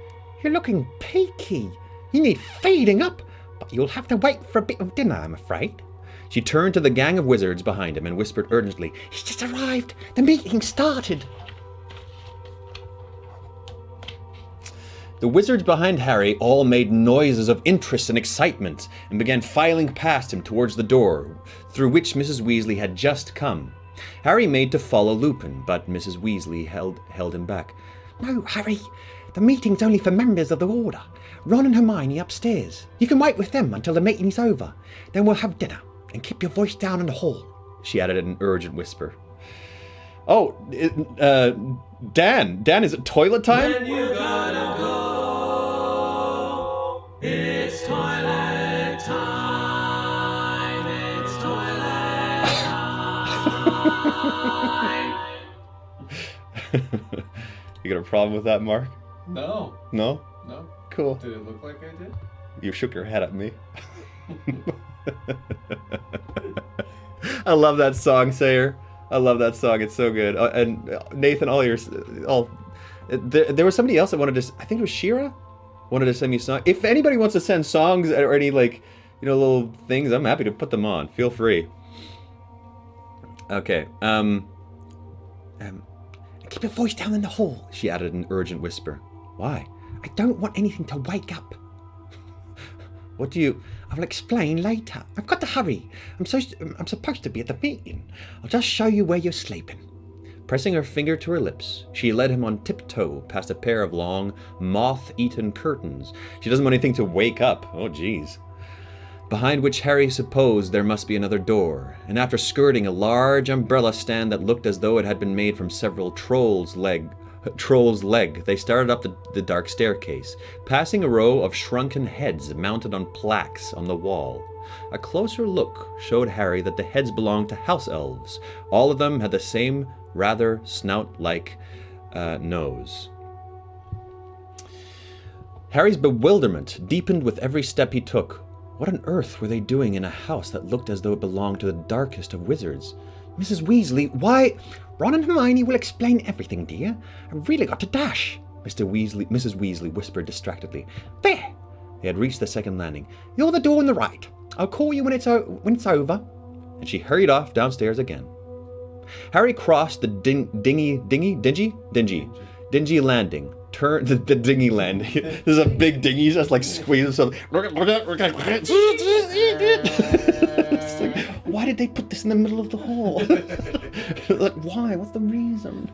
"You're looking peaky. You need feeding up, but you'll have to wait for a bit of dinner, I'm afraid." She turned to the gang of wizards behind him and whispered urgently, "He's just arrived. The meeting started." The wizards behind Harry all made noises of interest and excitement and began filing past him towards the door, through which Mrs. Weasley had just come. Harry made to follow Lupin, but Mrs. Weasley held him back. "No, Harry. The meeting's only for members of the Order. Ron and Hermione upstairs. You can wait with them until the meeting is over. Then we'll have dinner. And keep your voice down in the hall," she added in an urgent whisper. "Oh, Dan, is it toilet time?" When you gotta go, it's toilet time. It's toilet time. You got a problem with that, Mark? No. No? No. Cool. Did it look like I did? You shook your head at me. I love that song, Sayer. I love that song. It's so good. And Nathan, there was somebody else that wanted to. I think it was Shira, wanted to send me a song. If anybody wants to send songs or any little things, I'm happy to put them on. Feel free. Okay. Keep your voice down in the hall, she added in an urgent whisper. Why? I don't want anything to wake up. What do you... I will explain later. I've got to hurry. I'm supposed to be at the meeting. I'll just show you where you're sleeping. Pressing her finger to her lips, she led him on tiptoe past a pair of long, moth-eaten curtains. She doesn't want anything to wake up. Oh, jeez. Behind which Harry supposed there must be another door, and after skirting a large umbrella stand that looked as though it had been made from several troll's leg, they started up the dark staircase, passing a row of shrunken heads mounted on plaques on the wall. A closer look showed Harry that the heads belonged to house elves. All of them had the same rather snout-like nose. Harry's bewilderment deepened with every step he took. What on earth were they doing in a house that looked as though it belonged to the darkest of wizards? Mrs. Weasley, why... Ron and Hermione will explain everything, dear. I've really got to dash, Mrs. Weasley whispered distractedly. There! They had reached the second landing. You're the door on the right. I'll call you when it's over. And she hurried off downstairs again. Harry crossed the dingy landing. Turned the dinghy landing. There's a big dinghy, he's just like squeezing something. It's like, why did they put this in the middle of the hall? Like, why? What's the reason?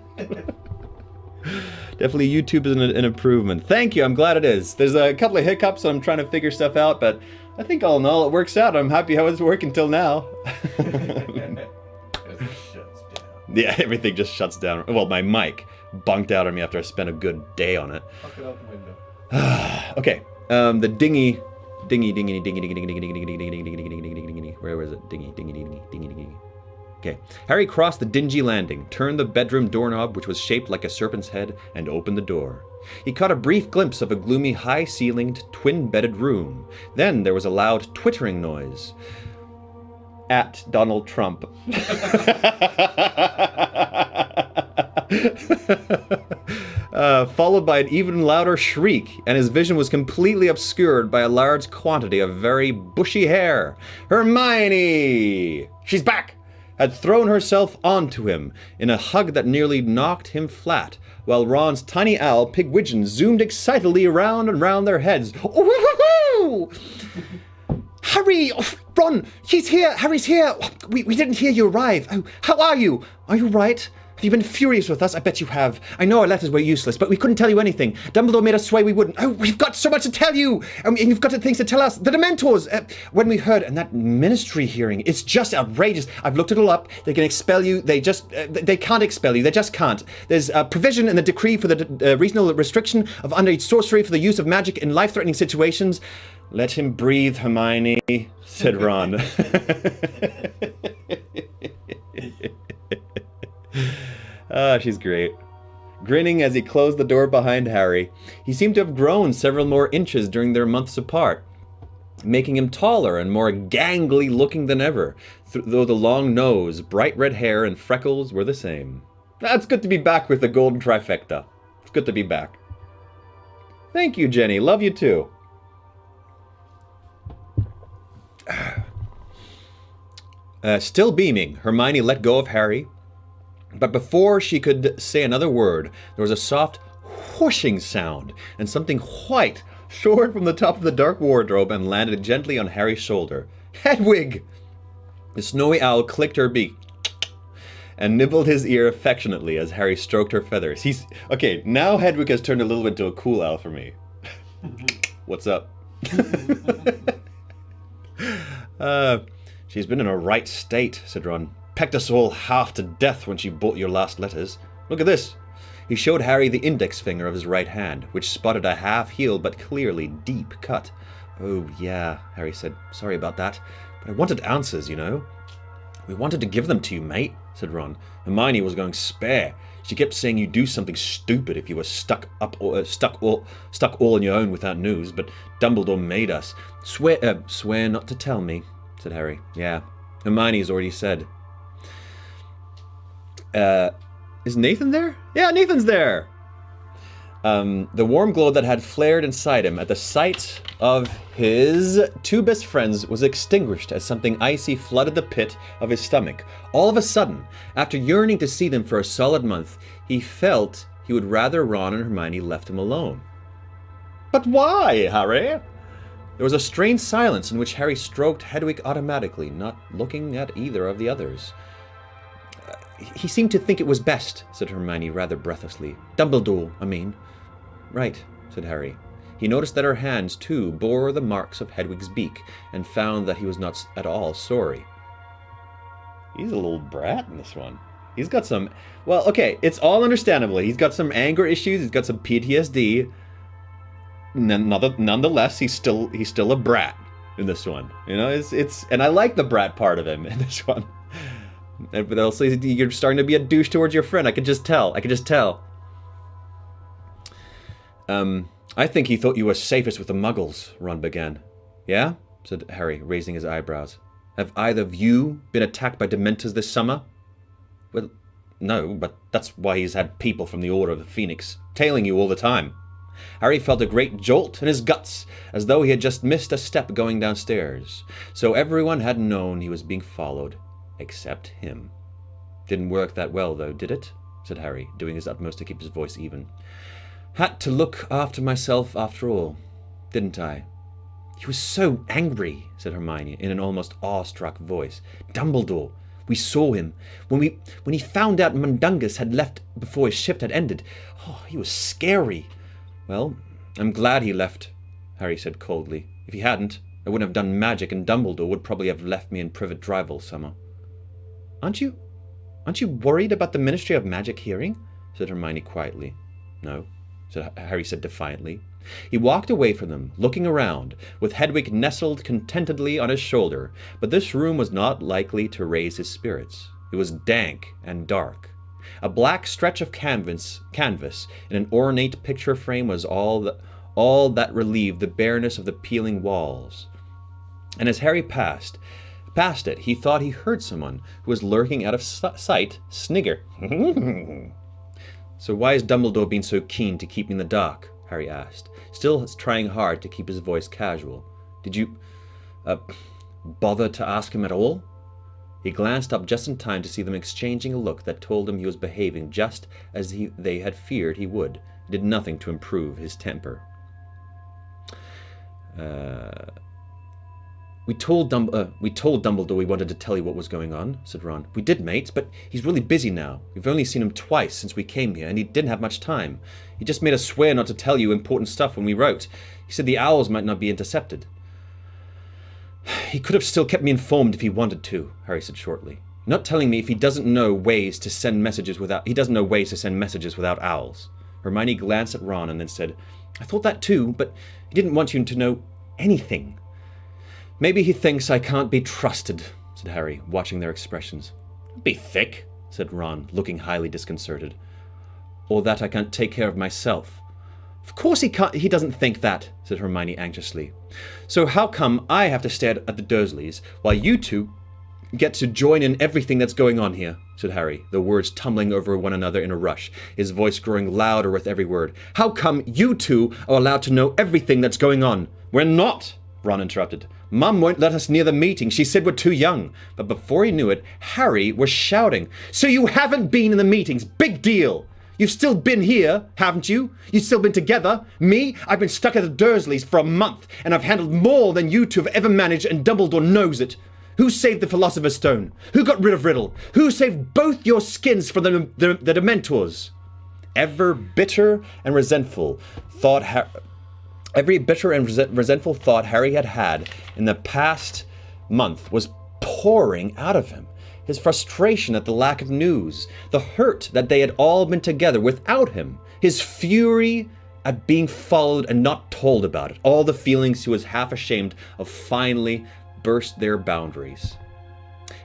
Definitely YouTube is an improvement. Thank you, I'm glad it is. There's a couple of hiccups, so I'm trying to figure stuff out, but I think all in all it works out. I'm happy how it's working till now. Yeah, everything just shuts down. Well, my mic bunked out on me after I spent a good day on it. Fuck it out the window. Okay, the dingy. Where was it? Dingy. Okay. Harry crossed the dingy landing, turned the bedroom doorknob, which was shaped like a serpent's head, and opened the door. He caught a brief glimpse of a gloomy, high-ceilinged, twin-bedded room. Then there was a loud twittering noise. At Donald Trump. Followed by an even louder shriek, and his vision was completely obscured by a large quantity of very bushy hair. Hermione! She's back! Had thrown herself onto him in a hug that nearly knocked him flat, while Ron's tiny owl, Pigwidgeon, zoomed excitedly around and round their heads. Ooh! Harry! Oh, Ron! He's here! Harry's here! We didn't hear you arrive. Oh, how are you? Are you right? Have you been furious with us? I bet you have. I know our letters were useless, but we couldn't tell you anything. Dumbledore made us swear we wouldn't. Oh, we've got so much to tell you! And you've got things to tell us. The Dementors! When we heard, and that ministry hearing, it's just outrageous. I've looked it all up. They can expel you. They can't expel you. They just can't. There's a provision in the decree for the reasonable restriction of underage sorcery for the use of magic in life-threatening situations. Let him breathe, Hermione, said Ron. She's great. Grinning as he closed the door behind Harry, he seemed to have grown several more inches during their months apart, making him taller and more gangly looking than ever, though the long nose, bright red hair, and freckles were the same. It's good to be back with the golden trifecta. It's good to be back. Thank you, Jenny. Love you too. Still beaming, Hermione let go of Harry, but before she could say another word, there was a soft whooshing sound, and something white soared from the top of the dark wardrobe and landed gently on Harry's shoulder. Hedwig! The snowy owl clicked her beak and nibbled his ear affectionately as Harry stroked her feathers. Okay, now Hedwig has turned a little bit into a cool owl for me. What's up? She's been in a right state, said Ron. Pecked us all half to death when she bought your last letters. Look at this. He showed Harry the index finger of his right hand, which spotted a half-healed but clearly deep cut. Oh, yeah, Harry said. Sorry about that. But I wanted answers, you know. We wanted to give them to you, mate, said Ron. Hermione was going spare. She kept saying you'd do something stupid if you were stuck all on your own without news, but Dumbledore made us. Swear not to tell me, said Harry. Yeah, Hermione's already said. Is Nathan there? Yeah, Nathan's there! The warm glow that had flared inside him at the sight of his two best friends was extinguished as something icy flooded the pit of his stomach. All of a sudden, after yearning to see them for a solid month, he felt he would rather Ron and Hermione left him alone. But why, Harry? There was a strained silence in which Harry stroked Hedwig automatically, not looking at either of the others. He seemed to think it was best, said Hermione rather breathlessly. Dumbledore, I mean. Right, said Harry. He noticed that her hands, too, bore the marks of Hedwig's beak, and found that he was not at all sorry. He's a little brat in this one. He's got some... Well, okay, it's all understandable. He's got some anger issues, he's got some PTSD. Nonetheless, he's still a brat in this one. You know, it's and I like the brat part of him in this one. But also, you're starting to be a douche towards your friend. I could just tell. I think he thought you were safest with the Muggles, Ron began. Yeah? Said Harry, raising his eyebrows. Have either of you been attacked by Dementors this summer? Well, no, but that's why he's had people from the Order of the Phoenix tailing you all the time. Harry felt a great jolt in his guts, as though he had just missed a step going downstairs. So everyone had known he was being followed. Except him. Didn't work that well, though, did it? Said Harry, doing his utmost to keep his voice even. Had to look after myself after all, didn't I? He was so angry, said Hermione, in an almost awestruck voice. Dumbledore, we saw him. When he found out Mundungus had left before his shift had ended, he was scary. Well, I'm glad he left, Harry said coldly. If he hadn't, I wouldn't have done magic, and Dumbledore would probably have left me in Privet Drive all summer. Aren't you Aren't you worried about the Ministry of Magic hearing? Said Hermione quietly. No, Harry said defiantly. He walked away from them, looking around, with Hedwig nestled contentedly on his shoulder, but this room was not likely to raise his spirits. It was dank and dark. A black stretch of canvas in an ornate picture frame was all that relieved the bareness of the peeling walls. And as Harry passed it, he thought he heard someone who was lurking out of sight snigger. So why has Dumbledore been so keen to keep me in the dark? Harry asked, still trying hard to keep his voice casual. Did you, bother to ask him at all? He glanced up just in time to see them exchanging a look that told him he was behaving just as they had feared he would. It did nothing to improve his temper. We told Dumbledore we wanted to tell you what was going on, said Ron. We did, mate, but he's really busy now. We've only seen him twice since we came here, and he didn't have much time. He just made us swear not to tell you important stuff when we wrote. He said the owls might not be intercepted. He could have still kept me informed if he wanted to, Harry said shortly. You're not telling me if he doesn't know ways to send messages without owls. Hermione glanced at Ron and then said, I thought that too, but he didn't want you to know anything. Maybe he thinks I can't be trusted, said Harry, watching their expressions. Don't be thick, said Ron, looking highly disconcerted. Or that I can't take care of myself. Of course he doesn't think that, said Hermione anxiously. So how come I have to stare at the Dursleys while you two get to join in everything that's going on here, said Harry, the words tumbling over one another in a rush, his voice growing louder with every word. How come you two are allowed to know everything that's going on? We're not, Ron interrupted. Mum won't let us near the meeting. She said we're too young. But before he knew it, Harry was shouting. So you haven't been in the meetings. Big deal. You've still been here, haven't you? You've still been together? Me? I've been stuck at the Dursleys for a month, and I've handled more than you two have ever managed, and Dumbledore knows it. Who saved the Philosopher's Stone? Who got rid of Riddle? Who saved both your skins from the Dementors? Every bitter and resentful thought Harry had in the past month was pouring out of him. His frustration at the lack of news, the hurt that they had all been together without him, his fury at being followed and not told about it, all the feelings he was half ashamed of finally burst their boundaries.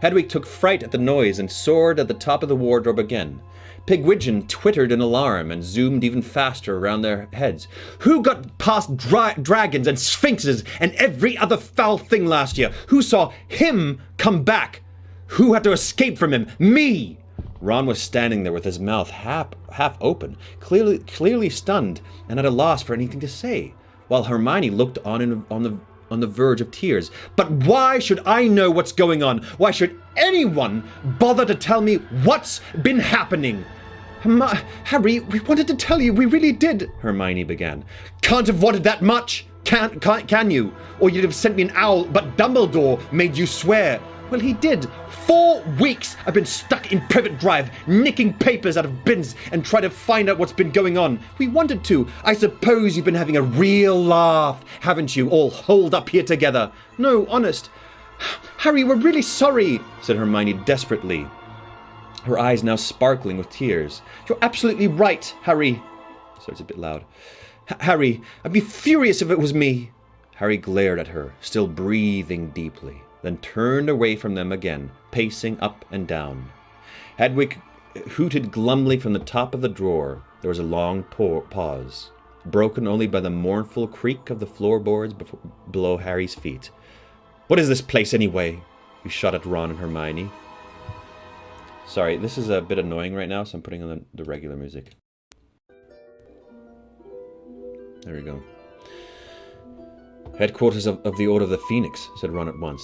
Hedwig took fright at the noise and soared at the top of the wardrobe again. Pigwidgeon twittered in alarm and zoomed even faster around their heads. Who got past dragons and sphinxes and every other foul thing last year? Who saw him come back? Who had to escape from him? Me! Ron was standing there with his mouth half open, clearly stunned and at a loss for anything to say, while Hermione looked on the verge of tears. But why should I know what's going on? Why should anyone bother to tell me what's been happening? Harry, we wanted to tell you, we really did, Hermione began. Can't have wanted that much, can you? Or you'd have sent me an owl, but Dumbledore made you swear. Well, he did. 4 weeks I've been stuck in Privet Drive, nicking papers out of bins and trying to find out what's been going on. We wanted to. I suppose you've been having a real laugh, haven't you, all holed up here together? No, honest. Harry, we're really sorry, said Hermione desperately, her eyes now sparkling with tears. You're absolutely right, Harry. So it's a bit loud. Harry, I'd be furious if it was me. Harry glared at her, still breathing deeply, then turned away from them again, pacing up and down. Hedwig hooted glumly from the top of the drawer. There was a long pause, broken only by the mournful creak of the floorboards below Harry's feet. What is this place, anyway? He shot at Ron and Hermione. Sorry, this is a bit annoying right now, so I'm putting on the regular music. There we go. Headquarters of the Order of the Phoenix, said Ron at once.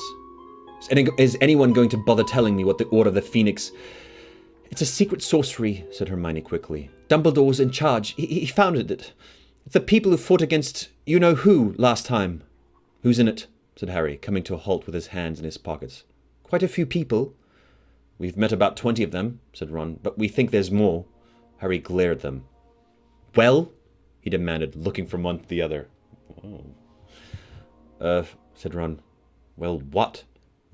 Is anyone going to bother telling me what the Order of the Phoenix... It's a secret sorcery, said Hermione quickly. Dumbledore's in charge. He founded it. It's the people who fought against you-know-who last time. Who's in it? Said Harry, coming to a halt with his hands in his pockets. Quite a few people. We've met about 20 of them, said Ron, but we think there's more. Harry glared at them. Well? He demanded, looking from one to the other. Said Ron. Well, what?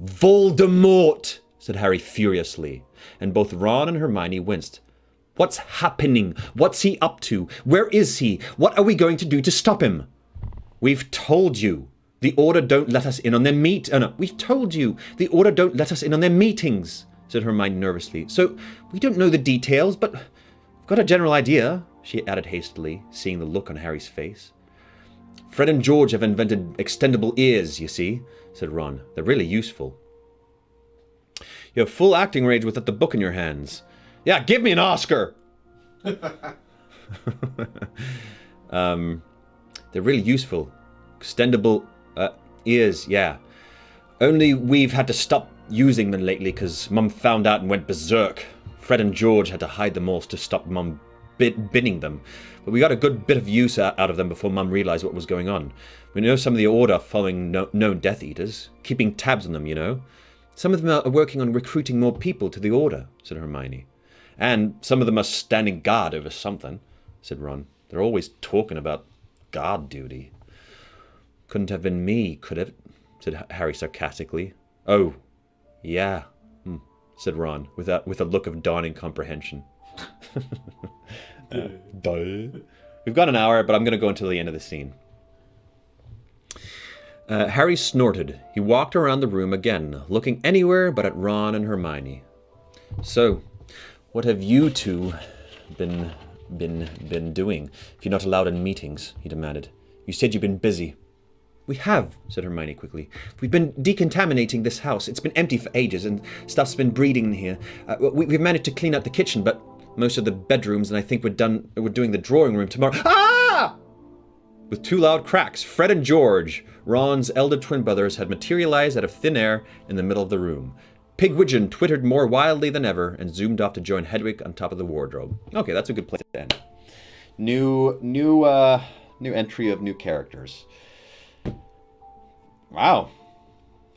Voldemort, said Harry furiously, and both Ron and Hermione winced. What's happening? What's he up to? Where is he? What are we going to do to stop him? We've told you. The Order don't let us in on their we've told you. The Order don't let us in on their meetings, said Hermione nervously. So, we don't know the details, but we've got a general idea, she added hastily, seeing the look on Harry's face. Fred and George have invented extendable ears, you see, said Ron. They're really useful. You have full acting range without the book in your hands. Yeah, give me an Oscar! They're really useful. Extendable ears, yeah. Only we've had to stop using them lately because Mum found out and went berserk. Fred and George had to hide them all to stop Mum binning them. But we got a good bit of use out of them before Mum realised what was going on. We know some of the Order following known Death Eaters, keeping tabs on them, you know. Some of them are working on recruiting more people to the Order, said Hermione. And some of them are standing guard over something, said Ron. They're always talking about guard duty. Couldn't have been me, could it? Said Harry sarcastically. Oh, yeah, said Ron, with a look of dawning comprehension. Duh. We've got an hour, but I'm going to go until the end of the scene. Harry snorted. He walked around the room again, looking anywhere but at Ron and Hermione. So, what have you two been doing, if you're not allowed in meetings? He demanded. You said you've been busy. We have, said Hermione quickly. We've been decontaminating this house. It's been empty for ages, and stuff's been breeding in here. We've managed to clean out the kitchen, but most of the bedrooms, and I think we're doing the drawing room tomorrow. Ah! With two loud cracks, Fred and George, Ron's elder twin brothers, had materialized out of thin air in the middle of the room. Pigwidgeon twittered more wildly than ever and zoomed off to join Hedwig on top of the wardrobe. Okay, that's a good place to end. New entry of new characters. Wow.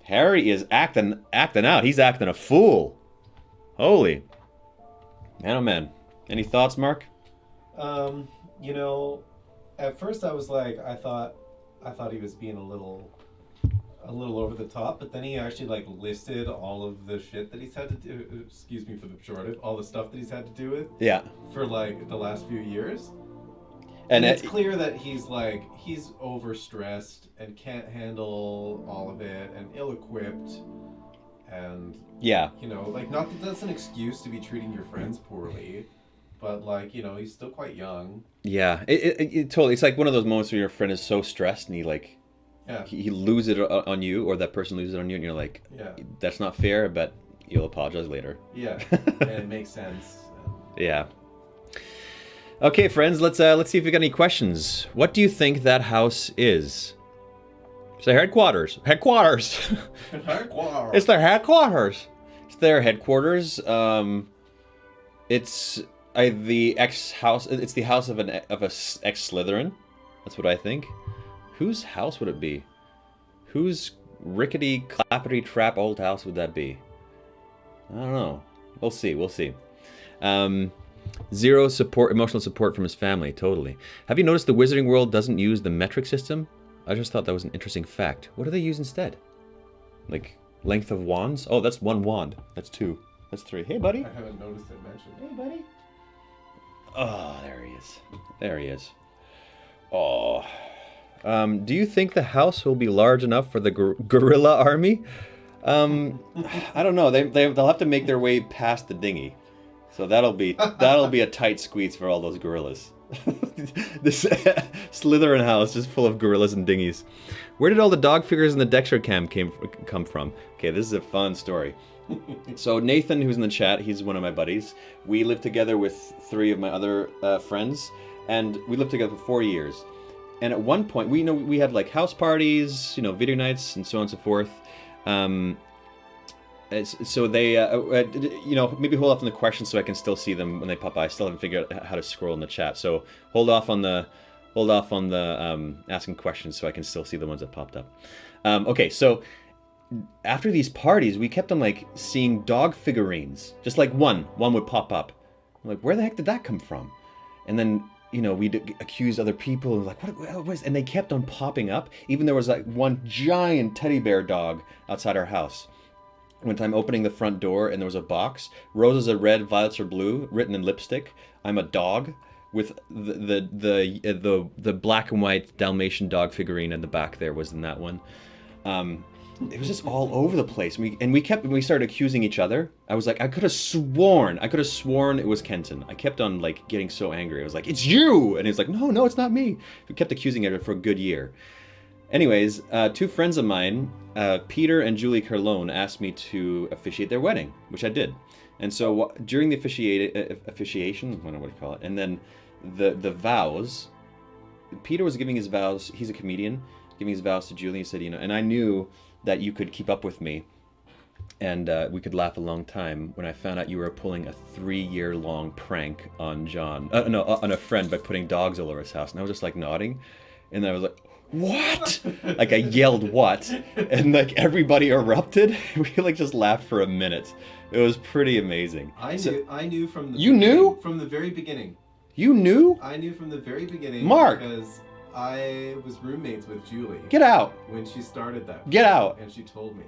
Harry is acting out. He's acting a fool. Holy. Man, oh man. Any thoughts, Mark? You know, at first I was like, I thought he was being a little over the top, but then he actually like listed all of the shit that he's had to do. Excuse me for the pejorative. All the stuff that he's had to do with. Yeah. For like the last few years. And it's clear that he's overstressed and can't handle all of it and ill-equipped, and yeah, you know, like, not that that's an excuse to be treating your friends poorly, but like, you know, he's still quite young. Yeah, it totally. It's like one of those moments where your friend is so stressed and he like, yeah, he loses it on you, or that person loses it on you, and you're like, yeah, that's not fair, but you'll apologize later. Yeah, and it makes sense. Yeah. Okay, friends, let's see if we got any questions. What do you think that house is? It's their headquarters. Headquarters. It's their headquarters. It's their headquarters. It's the ex-house. It's the house of a ex-Slytherin. That's what I think. Whose house would it be? Whose rickety, clappity trap old house would that be? I don't know. We'll see. We'll see. Zero emotional support from his family, totally. Have you noticed the Wizarding World doesn't use the metric system? I just thought that was an interesting fact. What do they use instead? Like, length of wands? Oh, that's one wand. That's two. That's three. Hey, buddy. I haven't noticed it mentioned. Hey, buddy. Oh, there he is. There he is. Oh. Do you think the house will be large enough for the gorilla army? I don't know. They'll have to make their way past the dinghy. So that'll be a tight squeeze for all those gorillas. This Slytherin house just full of gorillas and dinghies. Where did all the dog figures in the Dexter cam come from? Okay, this is a fun story. So Nathan, who's in the chat, he's one of my buddies. We lived together with three of my other friends, and we lived together for 4 years. And at one point, we had like house parties, video nights, and so on and so forth. So they, maybe hold off on the questions so I can still see them when they pop by. I still haven't figured out how to scroll in the chat. So hold off on the asking questions so I can still see the ones that popped up. Okay, so after these parties, we kept on like seeing dog figurines. Just like one would pop up. I'm like, where the heck did that come from? And then, we'd accuse other people, like, what was? And they kept on popping up. Even there was like one giant teddy bear dog outside our house. one time opening the front door and there was a box. Roses are red, violets are blue, written in lipstick. I'm a dog with the black and white Dalmatian dog figurine in the back there was in that one. It was just all over the place. We started accusing each other. I was like, I could have sworn it was Kenton. I kept on like getting so angry. I was like, it's you! And he's like, no, it's not me. We kept accusing each other for a good year. Anyways, two friends of mine, Peter and Julie Carlone, asked me to officiate their wedding, which I did. And so during the officiation, I don't know what you call it, and then the vows, Peter was giving his vows. He's a comedian, giving his vows to Julie. He said, and I knew that you could keep up with me, and we could laugh a long time when I found out you were pulling a 3-year-long prank on John, on a friend by putting dogs all over his house. And I was just like nodding, and then I was like, what? Like I yelled what, and like everybody erupted. We like just laughed for a minute. It was pretty amazing. I knew from the You knew? From the very beginning. You knew? I knew from the very beginning. Mark! Because I was roommates with Julie. Get out. When she started that. Get out. And she told me.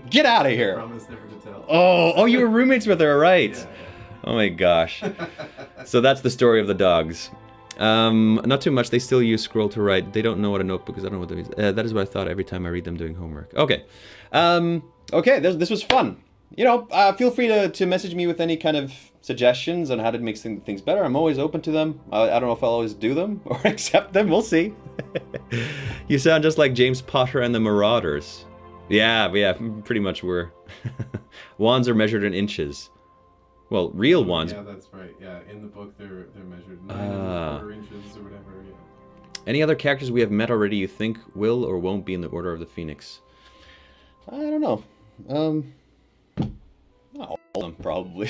Get out of I here. promised never to tell. Oh, you were roommates with her, right? Yeah. Oh my gosh. So that's the story of the dogs. Not too much. They still use scroll to write. They don't know what a notebook is. I don't know what that means. That is what I thought every time I read them doing homework. Okay. Okay, this was fun. Feel free to message me with any kind of suggestions on how to make things better. I'm always open to them. I don't know if I'll always do them or accept them. We'll see. You sound just like James Potter and the Marauders. Yeah, pretty much were. Wands are measured in inches. Well, real wands. Yeah, that's right. Yeah, in the book they're measured 9.25 inches or whatever. Yeah. Any other characters we have met already you think will or won't be in the Order of the Phoenix? I don't know. Not all of them, probably.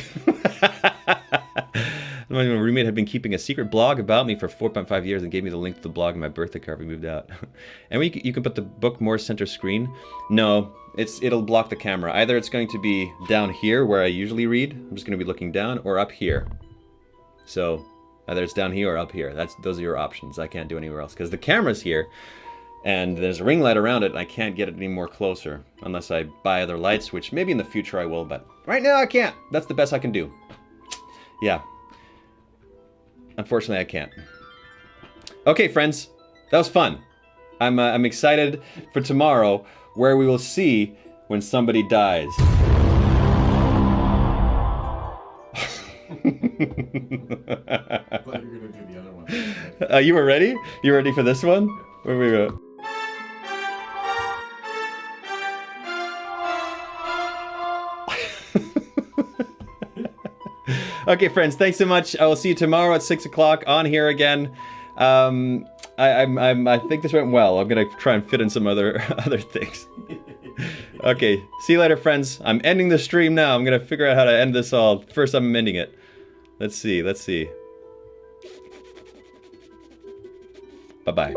My roommate had been keeping a secret blog about me for 4.5 years and gave me the link to the blog and my birthday card we moved out. And you can put the book more center screen. No, it'll block the camera. Either it's going to be down here where I usually read. I'm just going to be looking down, or up here. So either it's down here or up here. Those are your options. I can't do anywhere else because the camera's here. And there's a ring light around it, and I can't get it any more closer unless I buy other lights, which maybe in the future I will, but right now I can't. That's the best I can do. Yeah. Unfortunately, I can't. Okay, friends, that was fun. I'm excited for tomorrow, where we will see when somebody dies. I thought you were gonna do the other one. You were ready? You ready for this one? Where we go? Okay, friends, thanks so much. I will see you tomorrow at 6 o'clock on here again. I think this went well. I'm gonna try and fit in some other things. Okay, see you later, friends. I'm ending the stream now. I'm gonna figure out how to end this all. First, I'm ending it. Let's see. Bye-bye.